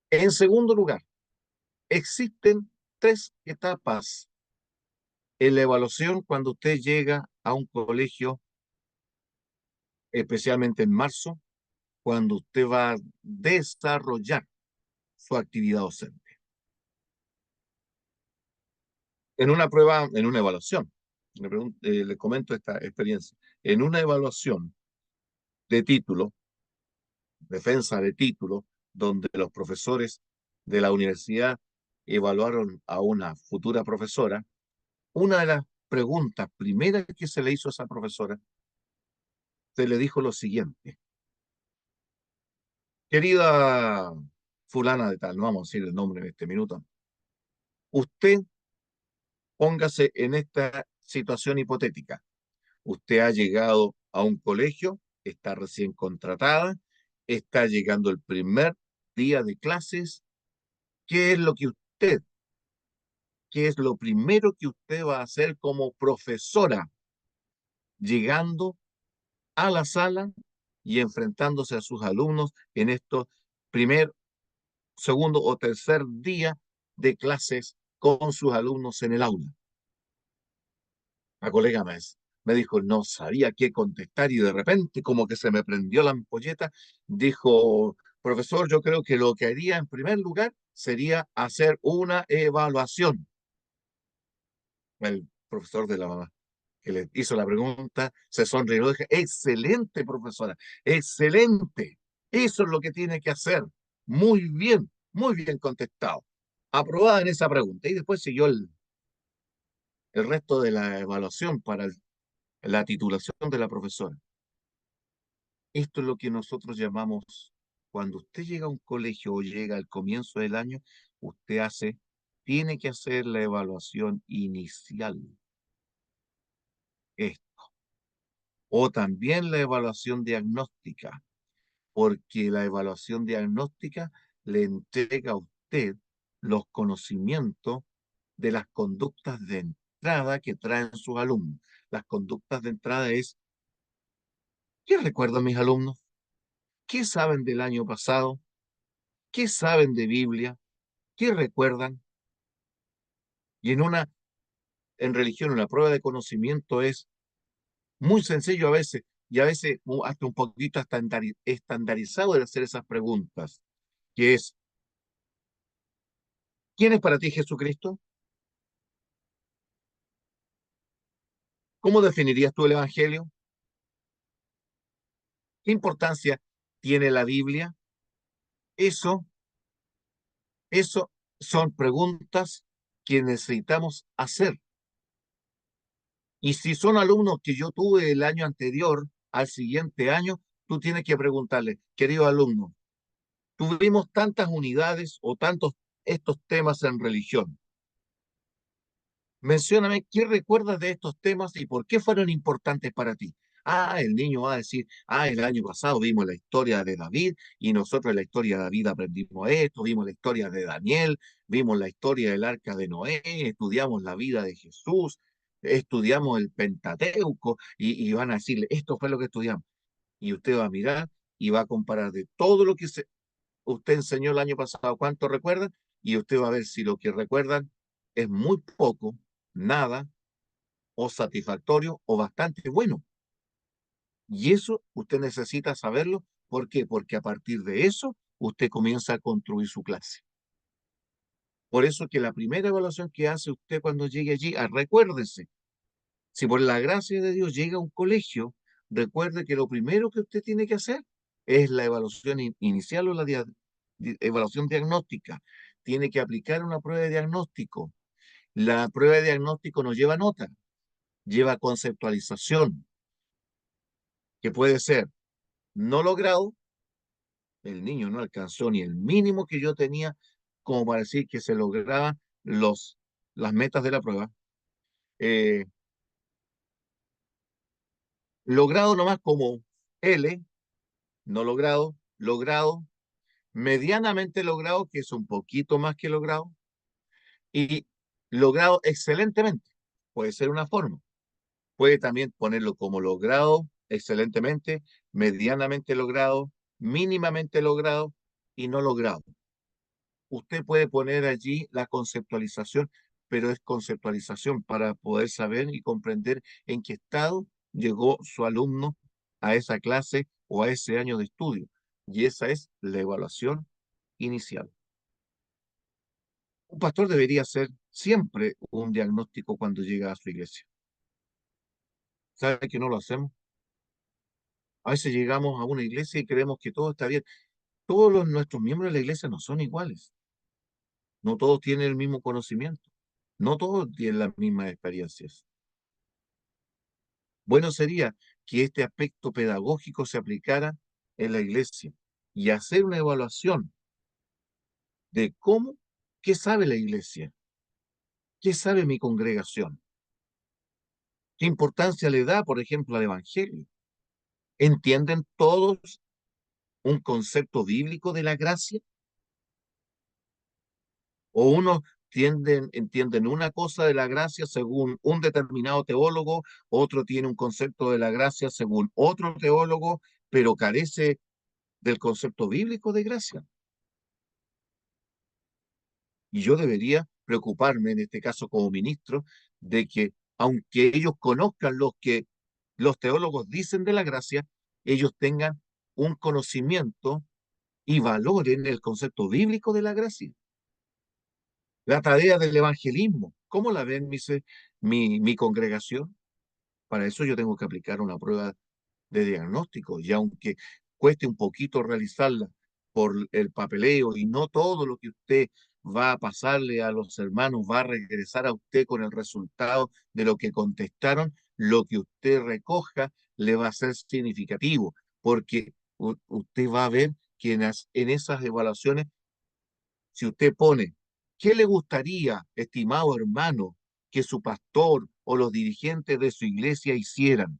En segundo lugar, existen 3 etapas en la evaluación cuando usted llega a un colegio, especialmente en marzo, cuando usted va a desarrollar su actividad docente. En una prueba, en una evaluación, le comento esta experiencia, en una evaluación de título, defensa de título, donde los profesores de la universidad evaluaron a una futura profesora, una de las preguntas primeras que se le hizo a esa profesora, se le dijo lo siguiente: querida fulana de tal, no vamos a decir el nombre en este minuto, usted póngase en esta situación hipotética. Usted ha llegado a un colegio, está recién contratada, está llegando el primer día de clases. ¿Qué es lo que usted, qué es lo primero que usted va a hacer como profesora llegando a la sala y enfrentándose a sus alumnos en estos primer segundo o tercer día de clases con sus alumnos en el aula. La colega me dijo, no sabía qué contestar y de repente como que se me prendió la ampolleta, dijo, profesor, yo creo que lo que haría en primer lugar sería hacer una evaluación. El profesor de la mamá que le hizo la pregunta se sonrió y dije, excelente, profesora, excelente. Eso es lo que tiene que hacer. Muy bien contestado. Aprobada en esa pregunta. Y después siguió el resto de la evaluación para la titulación de la profesora. Esto es lo que nosotros llamamos, cuando usted llega a un colegio o llega al comienzo del año, usted tiene que hacer la evaluación inicial. Esto. O también la evaluación diagnóstica, porque la evaluación diagnóstica le entrega a usted los conocimientos de las conductas de entrada que traen sus alumnos. Las conductas de entrada es, ¿qué recuerdan mis alumnos? ¿Qué saben del año pasado? ¿Qué saben de Biblia? ¿Qué recuerdan? Y en religión, una prueba de conocimiento es muy sencillo a veces, y a veces hasta un poquito estandarizado de hacer esas preguntas, que es, ¿quién es para ti Jesucristo? ¿Cómo definirías tú el Evangelio? ¿Qué importancia tiene la Biblia? Eso, eso son preguntas que necesitamos hacer. Y si son alumnos que yo tuve el año anterior al siguiente año, tú tienes que preguntarle, querido alumno, tuvimos tantas unidades o tantos estos temas en religión. Mencióname qué recuerdas de estos temas y por qué fueron importantes para ti. Ah, el niño va a decir, ah, el año pasado vimos la historia de David y nosotros en la historia de David aprendimos esto, vimos la historia de Daniel, vimos la historia del arca de Noé, estudiamos la vida de Jesús, estudiamos el Pentateuco y van a decirle, esto fue lo que estudiamos. Y usted va a mirar y va a comparar de todo lo que usted enseñó el año pasado, cuánto recuerdan, y usted va a ver si lo que recuerdan es muy poco, nada, o satisfactorio, o bastante bueno. Y eso usted necesita saberlo. ¿Por qué? Porque a partir de eso usted comienza a construir su clase. Por eso que la primera evaluación que hace usted cuando llegue allí, recuérdese, si por la gracia de Dios llega a un colegio, recuerde que lo primero que usted tiene que hacer es la evaluación inicial o la evaluación diagnóstica. Tiene que aplicar una prueba de diagnóstico. La prueba de diagnóstico no lleva nota, lleva conceptualización, que puede ser no logrado, el niño no alcanzó ni el mínimo que yo tenía como para decir que se lograban las metas de la prueba. Eh, Logrado nomás como L, no logrado, logrado, medianamente logrado, que es un poquito más que logrado, y logrado excelentemente. Puede ser una forma. Puede también ponerlo como logrado excelentemente, medianamente logrado, mínimamente logrado y no logrado. Usted puede poner allí la conceptualización, pero es conceptualización para poder saber y comprender en qué estado llegó su alumno a esa clase o a ese año de estudio. Y esa es la evaluación inicial. Un pastor debería hacer siempre un diagnóstico cuando llega a su iglesia. ¿Sabe que no lo hacemos? A veces llegamos a una iglesia y creemos que todo está bien. Nuestros miembros de la iglesia no son iguales. No todos tienen el mismo conocimiento. No todos tienen las mismas experiencias. Bueno sería que este aspecto pedagógico se aplicara en la iglesia y hacer una evaluación de qué sabe la iglesia, qué sabe mi congregación, qué importancia le da, por ejemplo, al evangelio. ¿Entienden todos un concepto bíblico de la gracia? ¿O unos entienden una cosa de la gracia según un determinado teólogo, otro tiene un concepto de la gracia según otro teólogo, pero carece del concepto bíblico de gracia? Y yo debería preocuparme, en este caso como ministro, de que aunque ellos conozcan lo que los teólogos dicen de la gracia, ellos tengan un conocimiento y valoren el concepto bíblico de la gracia. La tarea del evangelismo, ¿cómo la ven mi congregación? Para eso yo tengo que aplicar una prueba de diagnóstico, y aunque cueste un poquito realizarla por el papeleo y no todo lo que usted va a pasarle a los hermanos va a regresar a usted con el resultado de lo que contestaron, lo que usted recoja le va a ser significativo, porque usted va a ver que en esas evaluaciones, si usted pone, ¿qué le gustaría, estimado hermano, que su pastor o los dirigentes de su iglesia hicieran?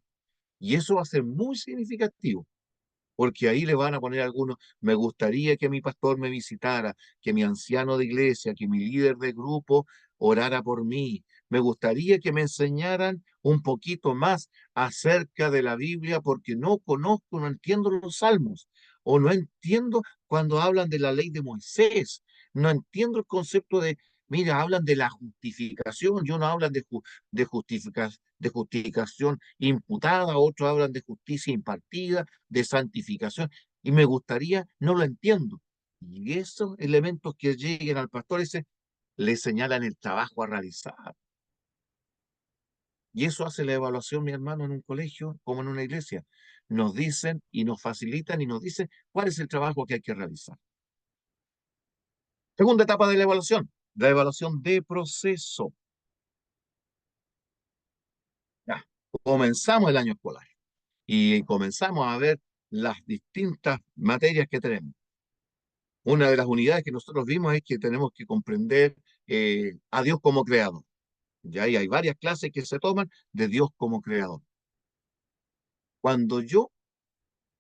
Y eso va a ser muy significativo, porque ahí le van a poner algunos, me gustaría que mi pastor me visitara, que mi anciano de iglesia, que mi líder de grupo orara por mí. Me gustaría que me enseñaran un poquito más acerca de la Biblia, porque no conozco, no entiendo los salmos, o no entiendo cuando hablan de la ley de Moisés, no entiendo el concepto de, mira, hablan de la justificación, yo no hablan de justificación imputada, otros hablan de justicia impartida, de santificación, y me gustaría, no lo entiendo. Y esos elementos que lleguen al pastor ese le señalan el trabajo a realizar. Y eso hace la evaluación, mi hermano, en un colegio como en una iglesia. Nos dicen y nos facilitan y nos dicen cuál es el trabajo que hay que realizar. Segunda etapa de la evaluación de proceso. Ya, comenzamos el año escolar y comenzamos a ver las distintas materias que tenemos. Una de las unidades que nosotros vimos es que tenemos que comprender a Dios como creador. Ya ahí hay varias clases que se toman de Dios como creador. Cuando yo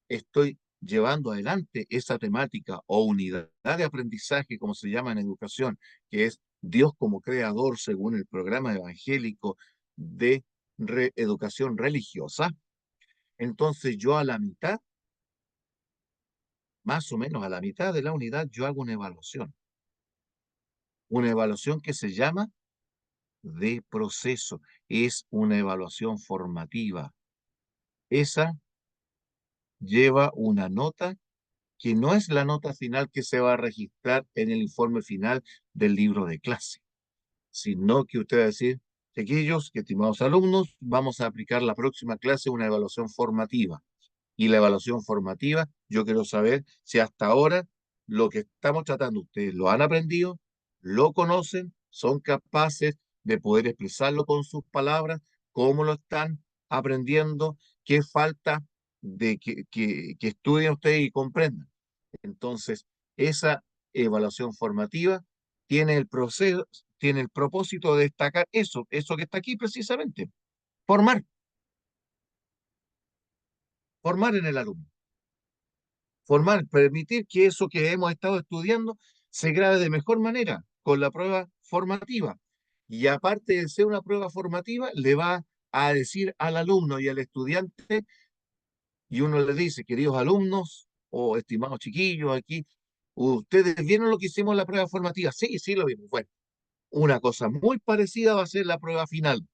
estoy llevando adelante esa temática o unidad de aprendizaje, como se llama en educación, que es Dios como creador según el programa evangélico de educación religiosa, entonces yo a la mitad, más o menos a la mitad de la unidad, yo hago una evaluación que se llama de proceso, es una evaluación formativa. Esa lleva una nota que no es la nota final que se va a registrar en el informe final del libro de clase, sino que usted va a decir, chiquillos, que estimados alumnos, vamos a aplicar la próxima clase una evaluación formativa. Y la evaluación formativa, yo quiero saber si hasta ahora lo que estamos tratando, ustedes lo han aprendido, lo conocen, son capaces de poder expresarlo con sus palabras, cómo lo están aprendiendo, qué falta de que estudien ustedes y comprendan. Entonces, esa evaluación formativa tiene el proceso, tiene el propósito de destacar eso que está aquí precisamente, formar, formar en el alumno. Formar, permitir que eso que hemos estado estudiando se grabe de mejor manera con la prueba formativa. Y aparte de ser una prueba formativa, le va a decir al alumno y al estudiante, y uno le dice, queridos alumnos o estimados chiquillos, aquí, ¿ustedes vieron lo que hicimos en la prueba formativa? Sí, sí lo vimos. Bueno, una cosa muy parecida va a ser la prueba final,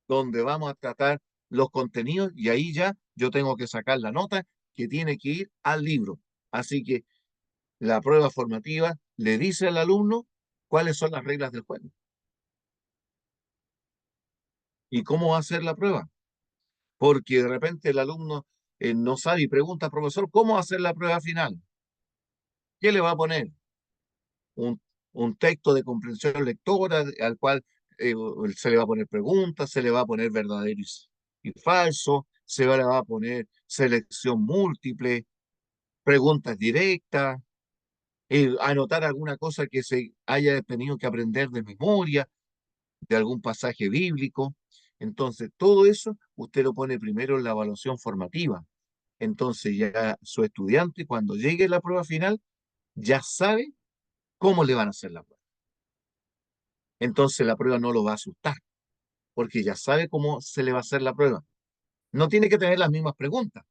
donde vamos a tratar los contenidos y ahí ya yo tengo que sacar la nota que tiene que ir al libro. Así que la prueba formativa le dice al alumno cuáles son las reglas del juego y cómo va a hacer la prueba. Porque de repente el alumno no sabe y pregunta al profesor cómo va a hacer la prueba final. ¿Qué le va a poner? Un, un texto de comprensión lectora al cual se le va a poner preguntas, se le va a poner verdadero y falso, le va a poner selección múltiple, preguntas directas, anotar alguna cosa que se haya tenido que aprender de memoria de algún pasaje bíblico. Entonces, todo eso usted lo pone primero en la evaluación formativa. Entonces, ya su estudiante, cuando llegue la prueba final, ya sabe cómo le van a hacer la prueba. Entonces, la prueba no lo va a asustar, porque ya sabe cómo se le va a hacer la prueba. No tiene que tener las mismas preguntas,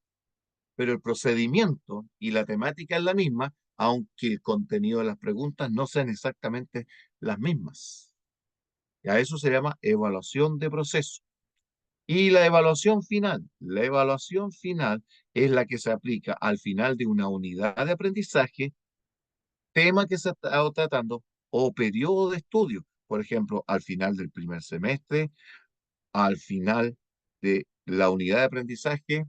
pero el procedimiento y la temática es la misma, aunque el contenido de las preguntas no sean exactamente las mismas. Y a eso se llama evaluación de proceso. Y la evaluación final es la que se aplica al final de una unidad de aprendizaje, tema que se ha estado tratando o periodo de estudio. Por ejemplo, al final del primer semestre, al final de la unidad de aprendizaje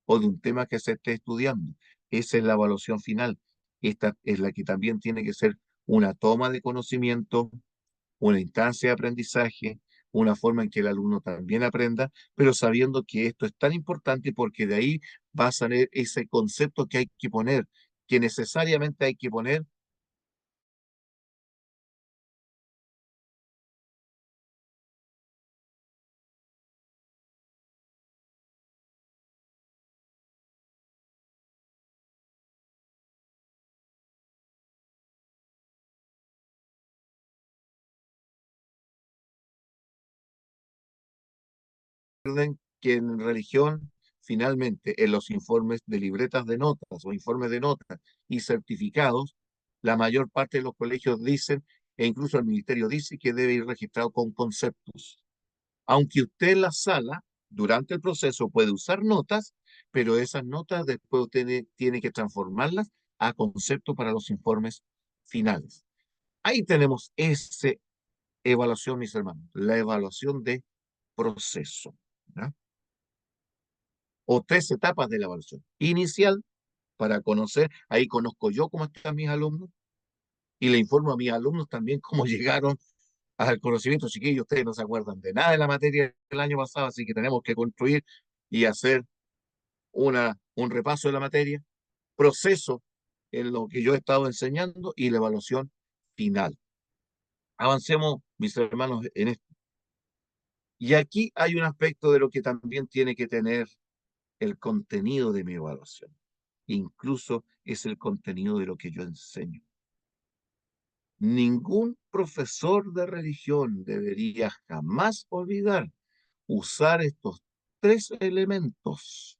o de un tema que se esté estudiando. Esa es la evaluación final. Esta es la que también tiene que ser una toma de conocimiento, una instancia de aprendizaje, una forma en que el alumno también aprenda, pero sabiendo que esto es tan importante porque de ahí va a salir ese concepto que hay que poner, que necesariamente hay que poner que en religión, finalmente, en los informes de libretas de notas o informes de notas y certificados, la mayor parte de los colegios dicen, e incluso el ministerio dice que debe ir registrado con conceptos. Aunque usted en la sala, durante el proceso, puede usar notas, pero esas notas después usted tiene que transformarlas a conceptos para los informes finales. Ahí tenemos esa evaluación, mis hermanos, la evaluación de proceso, ¿ya? O tres etapas de la evaluación. Inicial, para conocer, ahí conozco yo cómo están mis alumnos y le informo a mis alumnos también cómo llegaron al conocimiento. Chiquillos, ustedes no se acuerdan de nada de la materia del año pasado, así que tenemos que construir y hacer un repaso de la materia, proceso en lo que yo he estado enseñando y la evaluación final. Avancemos, mis hermanos, en esto. Y aquí hay un aspecto de lo que también tiene que tener el contenido de mi evaluación. Incluso es el contenido de lo que yo enseño. Ningún profesor de religión debería jamás olvidar usar estos tres elementos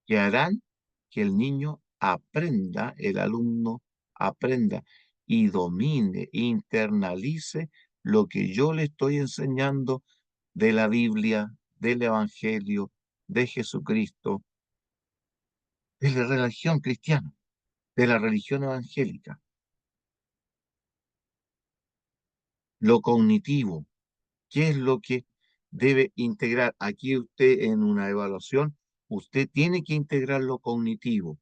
que harán que el niño aprenda, el alumno aprenda y domine, internalice lo que yo le estoy enseñando de la Biblia, del Evangelio, de Jesucristo, de la religión cristiana, de la religión evangélica. Lo cognitivo, ¿qué es lo que debe integrar? Aquí usted en una evaluación, usted tiene que integrar lo cognitivo.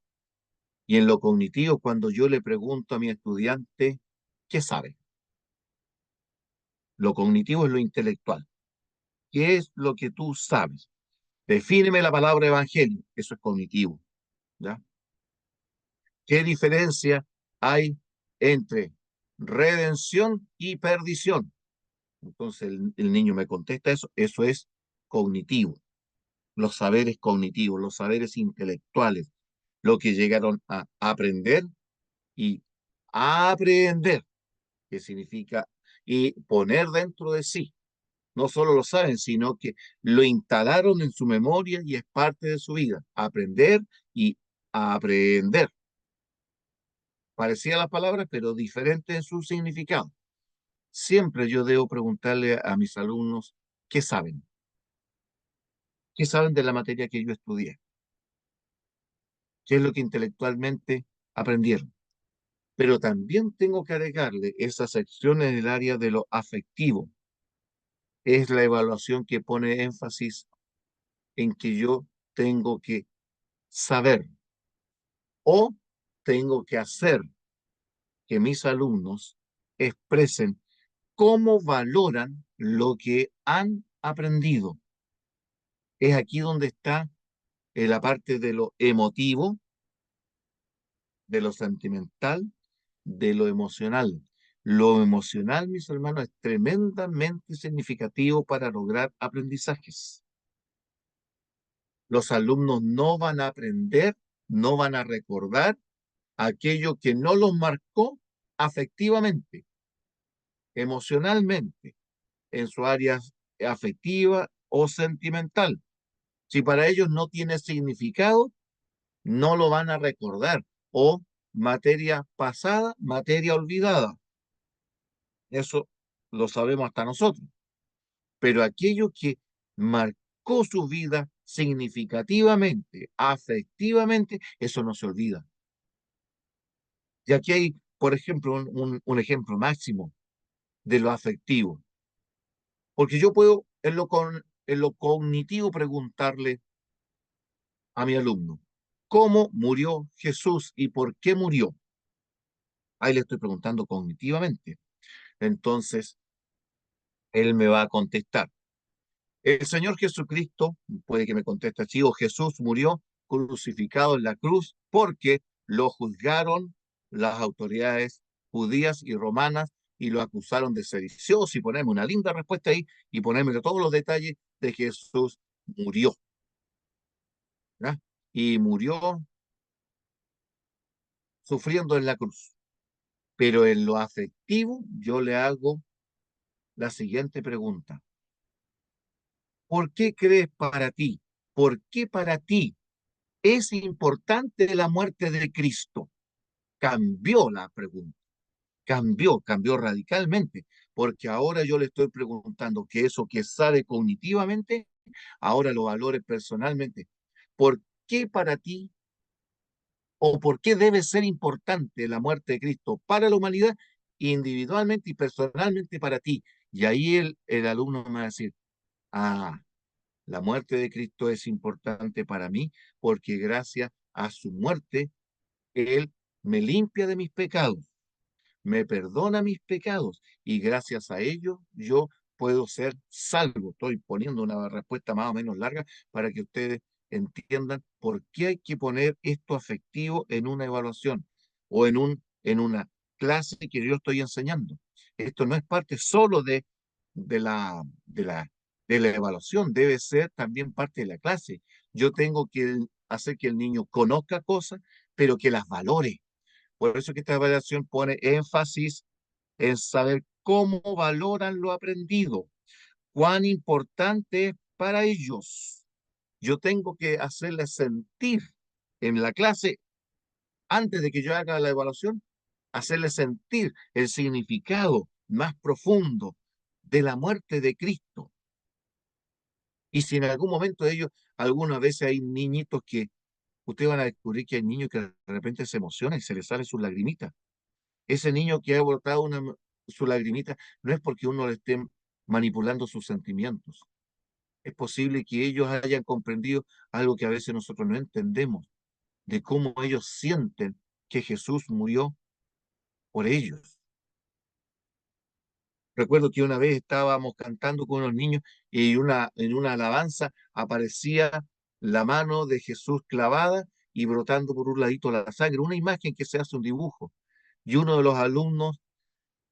Y en lo cognitivo, cuando yo le pregunto a mi estudiante, ¿qué sabe? Lo cognitivo es lo intelectual. ¿Qué es lo que tú sabes? Defíneme la palabra evangelio. Eso es cognitivo, ¿ya? ¿Qué diferencia hay entre redención y perdición? Entonces el niño me contesta eso. Eso es cognitivo. Los saberes cognitivos, los saberes intelectuales, lo que llegaron a aprender y a aprender, que significa y poner dentro de sí. No solo lo saben, sino que lo instalaron en su memoria y es parte de su vida. Aprender y aprender. Parecía las palabras, pero diferente en su significado. Siempre yo debo preguntarle a mis alumnos qué saben. ¿Qué saben de la materia que yo estudié? ¿Qué es lo que intelectualmente aprendieron? Pero también tengo que agregarle esa sección en el área de lo afectivo. Es la evaluación que pone énfasis en que yo tengo que saber o tengo que hacer que mis alumnos expresen cómo valoran lo que han aprendido. Es aquí donde está la parte de lo emotivo, de lo sentimental, de lo emocional. Lo emocional, mis hermanos, es tremendamente significativo para lograr aprendizajes. Los alumnos no van a aprender, no van a recordar aquello que no los marcó afectivamente, emocionalmente, en su área afectiva o sentimental. Si para ellos no tiene significado, no lo van a recordar o materia pasada, materia olvidada. Eso lo sabemos hasta nosotros. Pero aquello que marcó su vida significativamente, afectivamente, eso no se olvida. Y aquí hay, por ejemplo, un ejemplo máximo de lo afectivo. Porque yo puedo en lo cognitivo preguntarle a mi alumno, ¿cómo murió Jesús y por qué murió? Ahí le estoy preguntando cognitivamente. Entonces, él me va a contestar. El Señor Jesucristo, puede que me conteste así, o Jesús murió crucificado en la cruz porque lo juzgaron las autoridades judías y romanas y lo acusaron de sedicioso y ponemos una linda respuesta ahí y ponemos todos los detalles de que Jesús murió, ¿verdad? Y murió sufriendo en la cruz. Pero en lo afectivo yo le hago la siguiente pregunta. ¿Por qué crees para ti? ¿Por qué para ti es importante la muerte de Cristo? Cambió la pregunta, cambió radicalmente, porque ahora yo le estoy preguntando que eso que sabe cognitivamente, ahora lo valore personalmente. ¿Por qué para ti o por qué debe ser importante la muerte de Cristo para la humanidad, individualmente y personalmente para ti? Y ahí el alumno me va a decir, ah, la muerte de Cristo es importante para mí porque gracias a su muerte, Él me limpia de mis pecados, me perdona mis pecados y gracias a ello yo puedo ser salvo. Estoy poniendo una respuesta más o menos larga para que ustedes entiendan por qué hay que poner esto afectivo en una evaluación o en una clase que yo estoy enseñando. Esto no es parte solo de la, de la, de la evaluación, debe ser también parte de la clase. Yo tengo que hacer que el niño conozca cosas, pero que las valore. Por eso que esta evaluación pone énfasis en saber cómo valoran lo aprendido, cuán importante es para ellos. Yo tengo que hacerles sentir en la clase, antes de que yo haga la evaluación, hacerles sentir el significado más profundo de la muerte de Cristo. Y si en algún momento de ellos, algunas veces hay niñitos que ustedes van a descubrir que hay niños que de repente se emocionan y se les sale sus lagrimitas. Ese niño que ha botado su lagrimita no es porque uno le esté manipulando sus sentimientos. Es posible que ellos hayan comprendido algo que a veces nosotros no entendemos, de cómo ellos sienten que Jesús murió por ellos. Recuerdo que una vez estábamos cantando con unos niños y en una alabanza aparecía la mano de Jesús clavada y brotando por un ladito la sangre, una imagen que se hace un dibujo. Y uno de los alumnos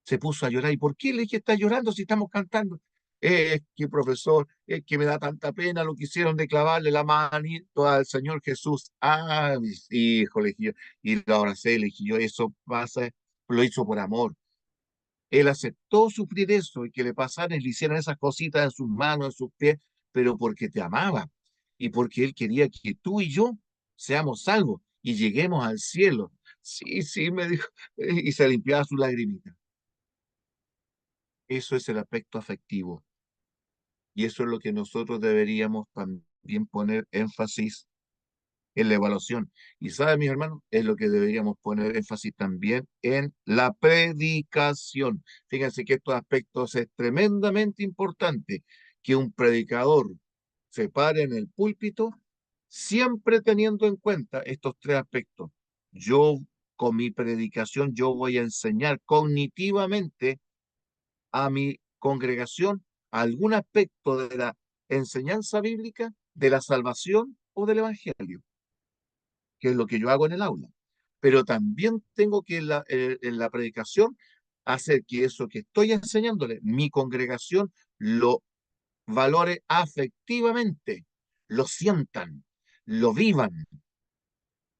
se puso a llorar. ¿Y por qué le dije está llorando si estamos cantando? Es que, profesor, es que me da tanta pena lo que hicieron de clavarle la manito al Señor Jesús. Ah, mis hijos, le dije yo. Y lo abracé, le dije yo, eso pasa, lo hizo por amor. Él aceptó sufrir eso y que le pasaran y le hicieran esas cositas en sus manos, en sus pies, pero porque te amaba y porque él quería que tú y yo seamos salvos y lleguemos al cielo. Sí, sí, me dijo, y se limpiaba su lagrimita. Eso es el aspecto afectivo y eso es lo que nosotros deberíamos también poner énfasis en la evaluación. Y sabe, mis hermanos, es lo que deberíamos poner énfasis también en la predicación. Fíjense que estos aspectos es tremendamente importante que un predicador se pare en el púlpito siempre teniendo en cuenta estos tres aspectos. Yo, con mi predicación, yo voy a enseñar cognitivamente a mi congregación algún aspecto de la enseñanza bíblica, de la salvación o del evangelio, que es lo que yo hago en el aula. Pero también tengo que en la predicación hacer que eso que estoy enseñándole, mi congregación lo valore afectivamente, lo sientan, lo vivan.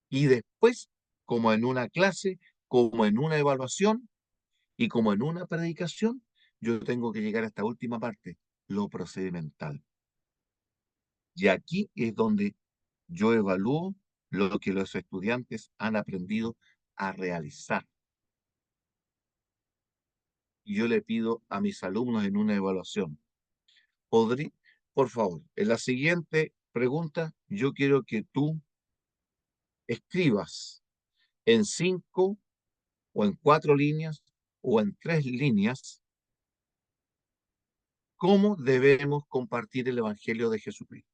Y después, como en una clase, como en una evaluación, y como en una predicación, yo tengo que llegar a esta última parte, lo procedimental. Y aquí es donde yo evalúo lo que los estudiantes han aprendido a realizar. Y yo le pido a mis alumnos en una evaluación, ¿podrí? Por favor, en la siguiente pregunta, yo quiero que tú escribas en 5 o en 4 líneas o en 3 líneas cómo debemos compartir el Evangelio de Jesucristo.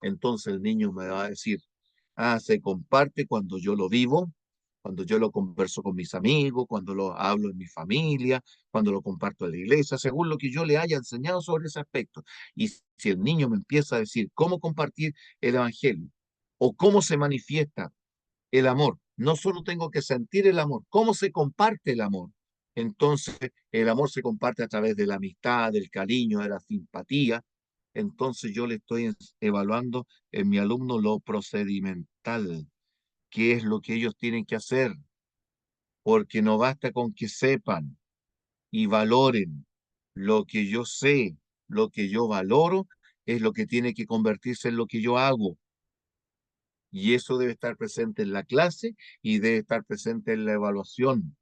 Entonces el niño me va a decir, se comparte cuando yo lo vivo, cuando yo lo converso con mis amigos, cuando lo hablo en mi familia, cuando lo comparto en la iglesia, según lo que yo le haya enseñado sobre ese aspecto. Y si el niño me empieza a decir cómo compartir el Evangelio o cómo se manifiesta el amor, no solo tengo que sentir el amor, cómo se comparte el amor. Entonces, el amor se comparte a través de la amistad, del cariño, de la simpatía. Entonces, yo le estoy evaluando en mi alumno lo procedimental, qué es lo que ellos tienen que hacer, porque no basta con que sepan y valoren lo que yo sé, lo que yo valoro, es lo que tiene que convertirse en lo que yo hago. Y eso debe estar presente en la clase y debe estar presente en la evaluación,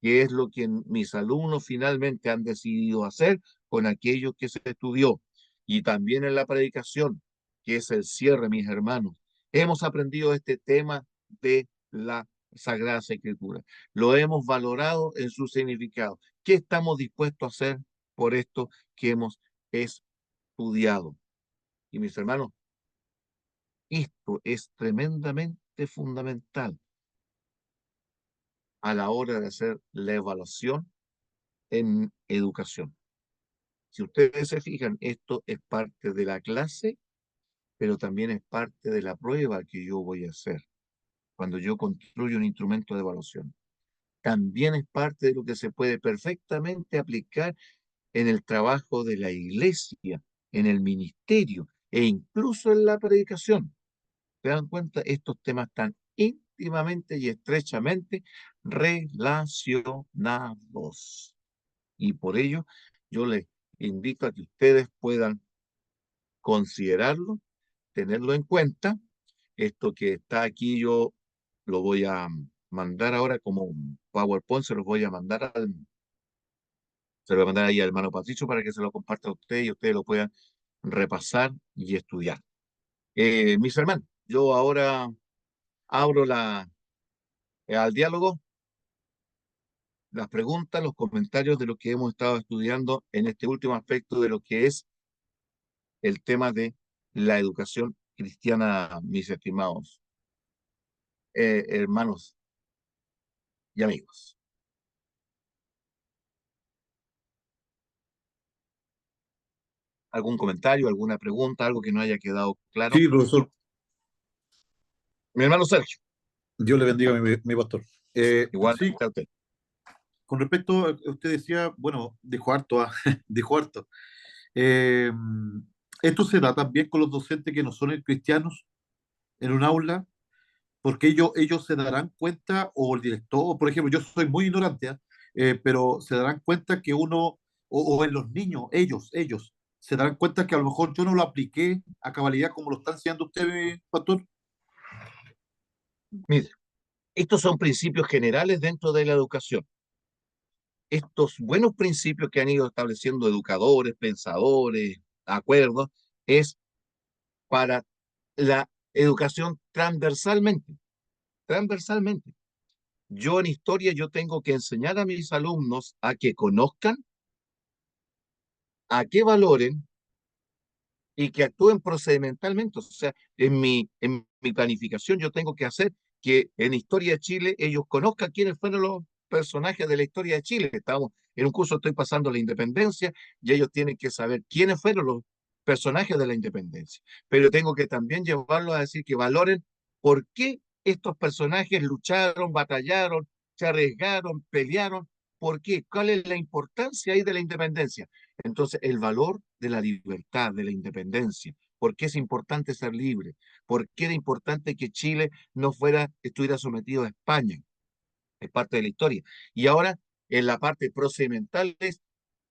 que es lo que mis alumnos finalmente han decidido hacer con aquello que se estudió. Y también en la predicación, que es el cierre, mis hermanos. Hemos aprendido este tema de la Sagrada Escritura. Lo hemos valorado en su significado. ¿Qué estamos dispuestos a hacer por esto que hemos estudiado? Y mis hermanos, esto es tremendamente fundamental a la hora de hacer la evaluación en educación. Si ustedes se fijan, esto es parte de la clase, pero también es parte de la prueba que yo voy a hacer cuando yo construyo un instrumento de evaluación. También es parte de lo que se puede perfectamente aplicar en el trabajo de la iglesia, en el ministerio e incluso en la predicación. ¿Se dan cuenta? Estos temas están íntimamente y estrechamente relacionados. Y por ello, yo les invito a que ustedes puedan considerarlo, tenerlo en cuenta. Esto que está aquí yo lo voy a mandar ahora como un PowerPoint, se lo voy a mandar ahí al hermano Patricio para que se lo comparta a ustedes y ustedes lo puedan repasar y estudiar. Mis hermanos, yo ahora abro al diálogo las preguntas, los comentarios de lo que hemos estado estudiando en este último aspecto de lo que es el tema de la educación cristiana, mis estimados hermanos y amigos. ¿Algún comentario, alguna pregunta, algo que no haya quedado claro? Sí, profesor, Mi hermano Sergio, Dios le bendiga a mi pastor. Sí, igualmente a usted. con respecto a que usted decía, bueno, dijo harto, dijo harto. Eh, Esto se da también con los docentes que no son cristianos en un aula, porque ellos se darán cuenta, o el director, por ejemplo, yo soy muy ignorante, pero se darán cuenta que o en los niños, ellos, se darán cuenta que a lo mejor yo no lo apliqué a cabalidad como lo están haciendo ustedes, pastor. Mire, estos son principios generales dentro de la educación. Estos buenos principios que han ido estableciendo educadores, pensadores, acuerdos, es para la educación transversalmente, transversalmente. Yo en historia yo tengo que enseñar a mis alumnos a que conozcan, a que valoren y que actúen procedimentalmente. O sea, en mi planificación yo tengo que hacer que en Historia de Chile ellos conozcan quiénes fueron los personajes de la historia de Chile. Estamos en un curso, estoy pasando la independencia y ellos tienen que saber quiénes fueron los personajes de la independencia. Pero tengo que también llevarlos a decir que valoren por qué estos personajes lucharon, batallaron, se arriesgaron, pelearon. ¿Por qué? ¿Cuál es la importancia ahí de la independencia? Entonces, el valor de la libertad, de la independencia. ¿Por qué es importante ser libre? ¿Por qué era importante que Chile no estuviera sometido a España? Es parte de la historia. Y ahora, en la parte procedimental,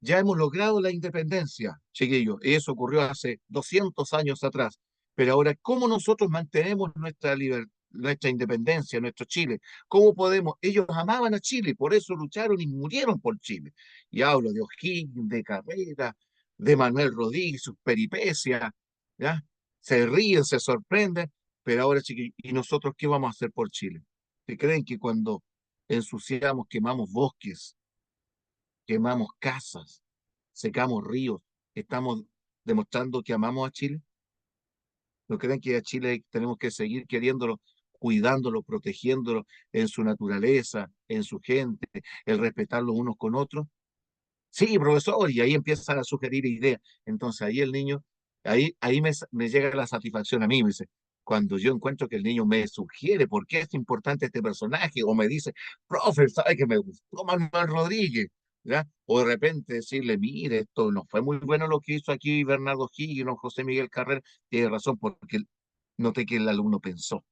ya hemos logrado la independencia, chiquillos. Eso ocurrió hace 200 años atrás. Pero ahora, ¿cómo nosotros mantenemos nuestra libertad? nuestra independencia, nuestro Chile. ¿Cómo podemos? Ellos amaban a Chile, por eso lucharon y murieron por Chile. Y hablo de O'Higgins, de Carrera, de Manuel Rodríguez, sus peripecias, ¿ya? Se ríen, se sorprenden, pero ahora, chiquillos, ¿y nosotros qué vamos a hacer por Chile? ¿Se creen que cuando ensuciamos, quemamos bosques, quemamos casas, secamos ríos, estamos demostrando que amamos a Chile? ¿No creen que a Chile tenemos que seguir queriéndolo, cuidándolo, protegiéndolo en su naturaleza, en su gente, el respetarlo unos con otros? Sí, profesor, y ahí empiezan a sugerir ideas. Entonces ahí el niño, ahí me llega la satisfacción a mí, me dice, cuando yo encuentro que el niño me sugiere por qué es importante este personaje, o me dice, profe, ¿sabe que me gustó Manuel Rodríguez? ¿Ya? O de repente decirle, mire, esto no fue muy bueno lo que hizo aquí Bernardo Higgins o José Miguel Carrera, tiene razón, porque noté que el alumno pensó,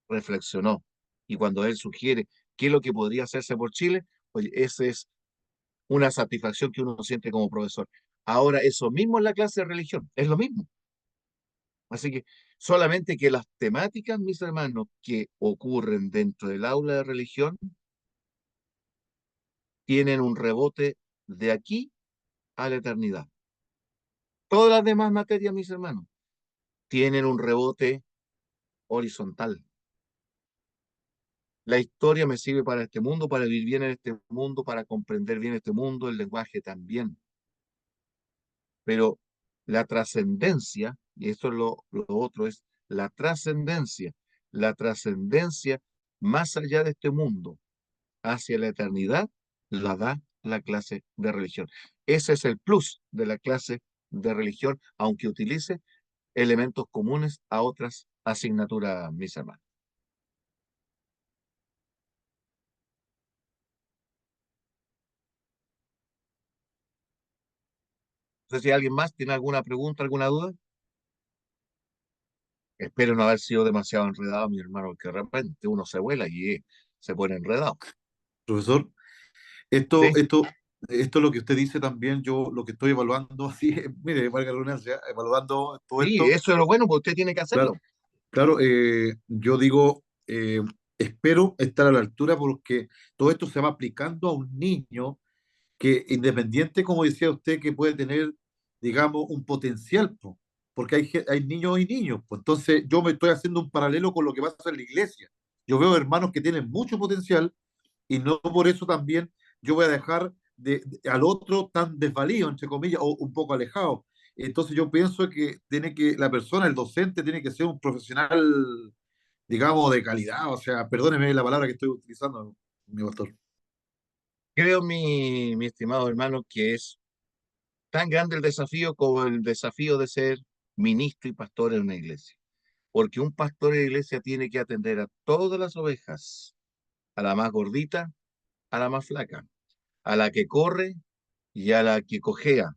reflexionó, y cuando él sugiere qué es lo que podría hacerse por Chile, oye, ese es una satisfacción que uno siente como profesor. Ahora, eso mismo en la clase de religión, es lo mismo. Así que solamente que las temáticas, mis hermanos, que ocurren dentro del aula de religión, tienen un rebote de aquí a la eternidad. Todas las demás materias, mis hermanos, tienen un rebote horizontal. La historia me sirve para este mundo, para vivir bien en este mundo, para comprender bien este mundo, el lenguaje también. Pero la trascendencia, y esto es lo otro, es la trascendencia más allá de este mundo, hacia la eternidad, la da la clase de religión. Ese es el plus de la clase de religión, aunque utilice elementos comunes a otras asignaturas, mis hermanos. No sé si alguien más tiene alguna pregunta, alguna duda. Espero no haber sido demasiado enredado, mi hermano, porque de repente uno se vuela y se pone enredado. Profesor, ¿Sí? esto es lo que usted dice también, yo lo que estoy evaluando, así, mire, valga la redundancia, evaluando todo Sí, esto, eso es lo bueno, porque usted tiene que claro, hacerlo. claro, yo digo, espero estar a la altura porque todo esto se va aplicando a un niño que independiente, como decía usted, que puede tener, digamos, un potencial, po, porque hay niños y niños, pues. Entonces yo me estoy haciendo un paralelo con lo que pasa en la iglesia. Yo veo hermanos que tienen mucho potencial y no por eso también yo voy a dejar al otro tan desvalido, entre comillas, o un poco alejado. Entonces yo pienso que la persona, el docente, tiene que ser un profesional, digamos, de calidad. O sea, perdóneme la palabra que estoy utilizando, mi pastor. Creo, mi estimado hermano, que es tan grande el desafío como el desafío de ser ministro y pastor en una iglesia. Porque un pastor de iglesia tiene que atender a todas las ovejas, a la más gordita, a la más flaca, a la que corre y a la que cojea,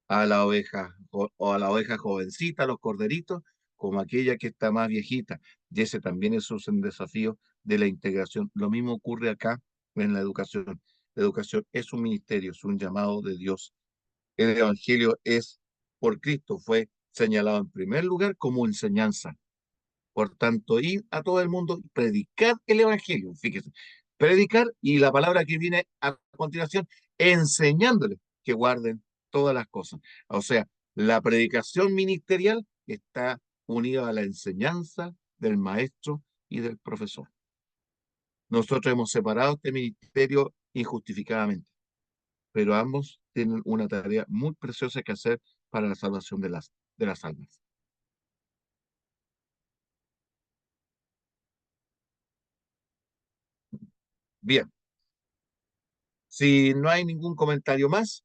a la oveja o a la oveja jovencita, a los corderitos, como aquella que está más viejita. Y ese también es un desafío de la integración. Lo mismo ocurre acá en la educación. La educación es un ministerio, es un llamado de Dios. El Evangelio es por Cristo, fue señalado en primer lugar como enseñanza. Por tanto, ir a todo el mundo y predicar el Evangelio. Fíjese, predicar y la palabra que viene a continuación, enseñándoles que guarden todas las cosas. O sea, la predicación ministerial está unida a la enseñanza del maestro y del profesor. Nosotros hemos separado este ministerio injustificadamente, pero ambos tienen una tarea muy preciosa que hacer para la salvación de las almas. Bien, si no hay ningún comentario más,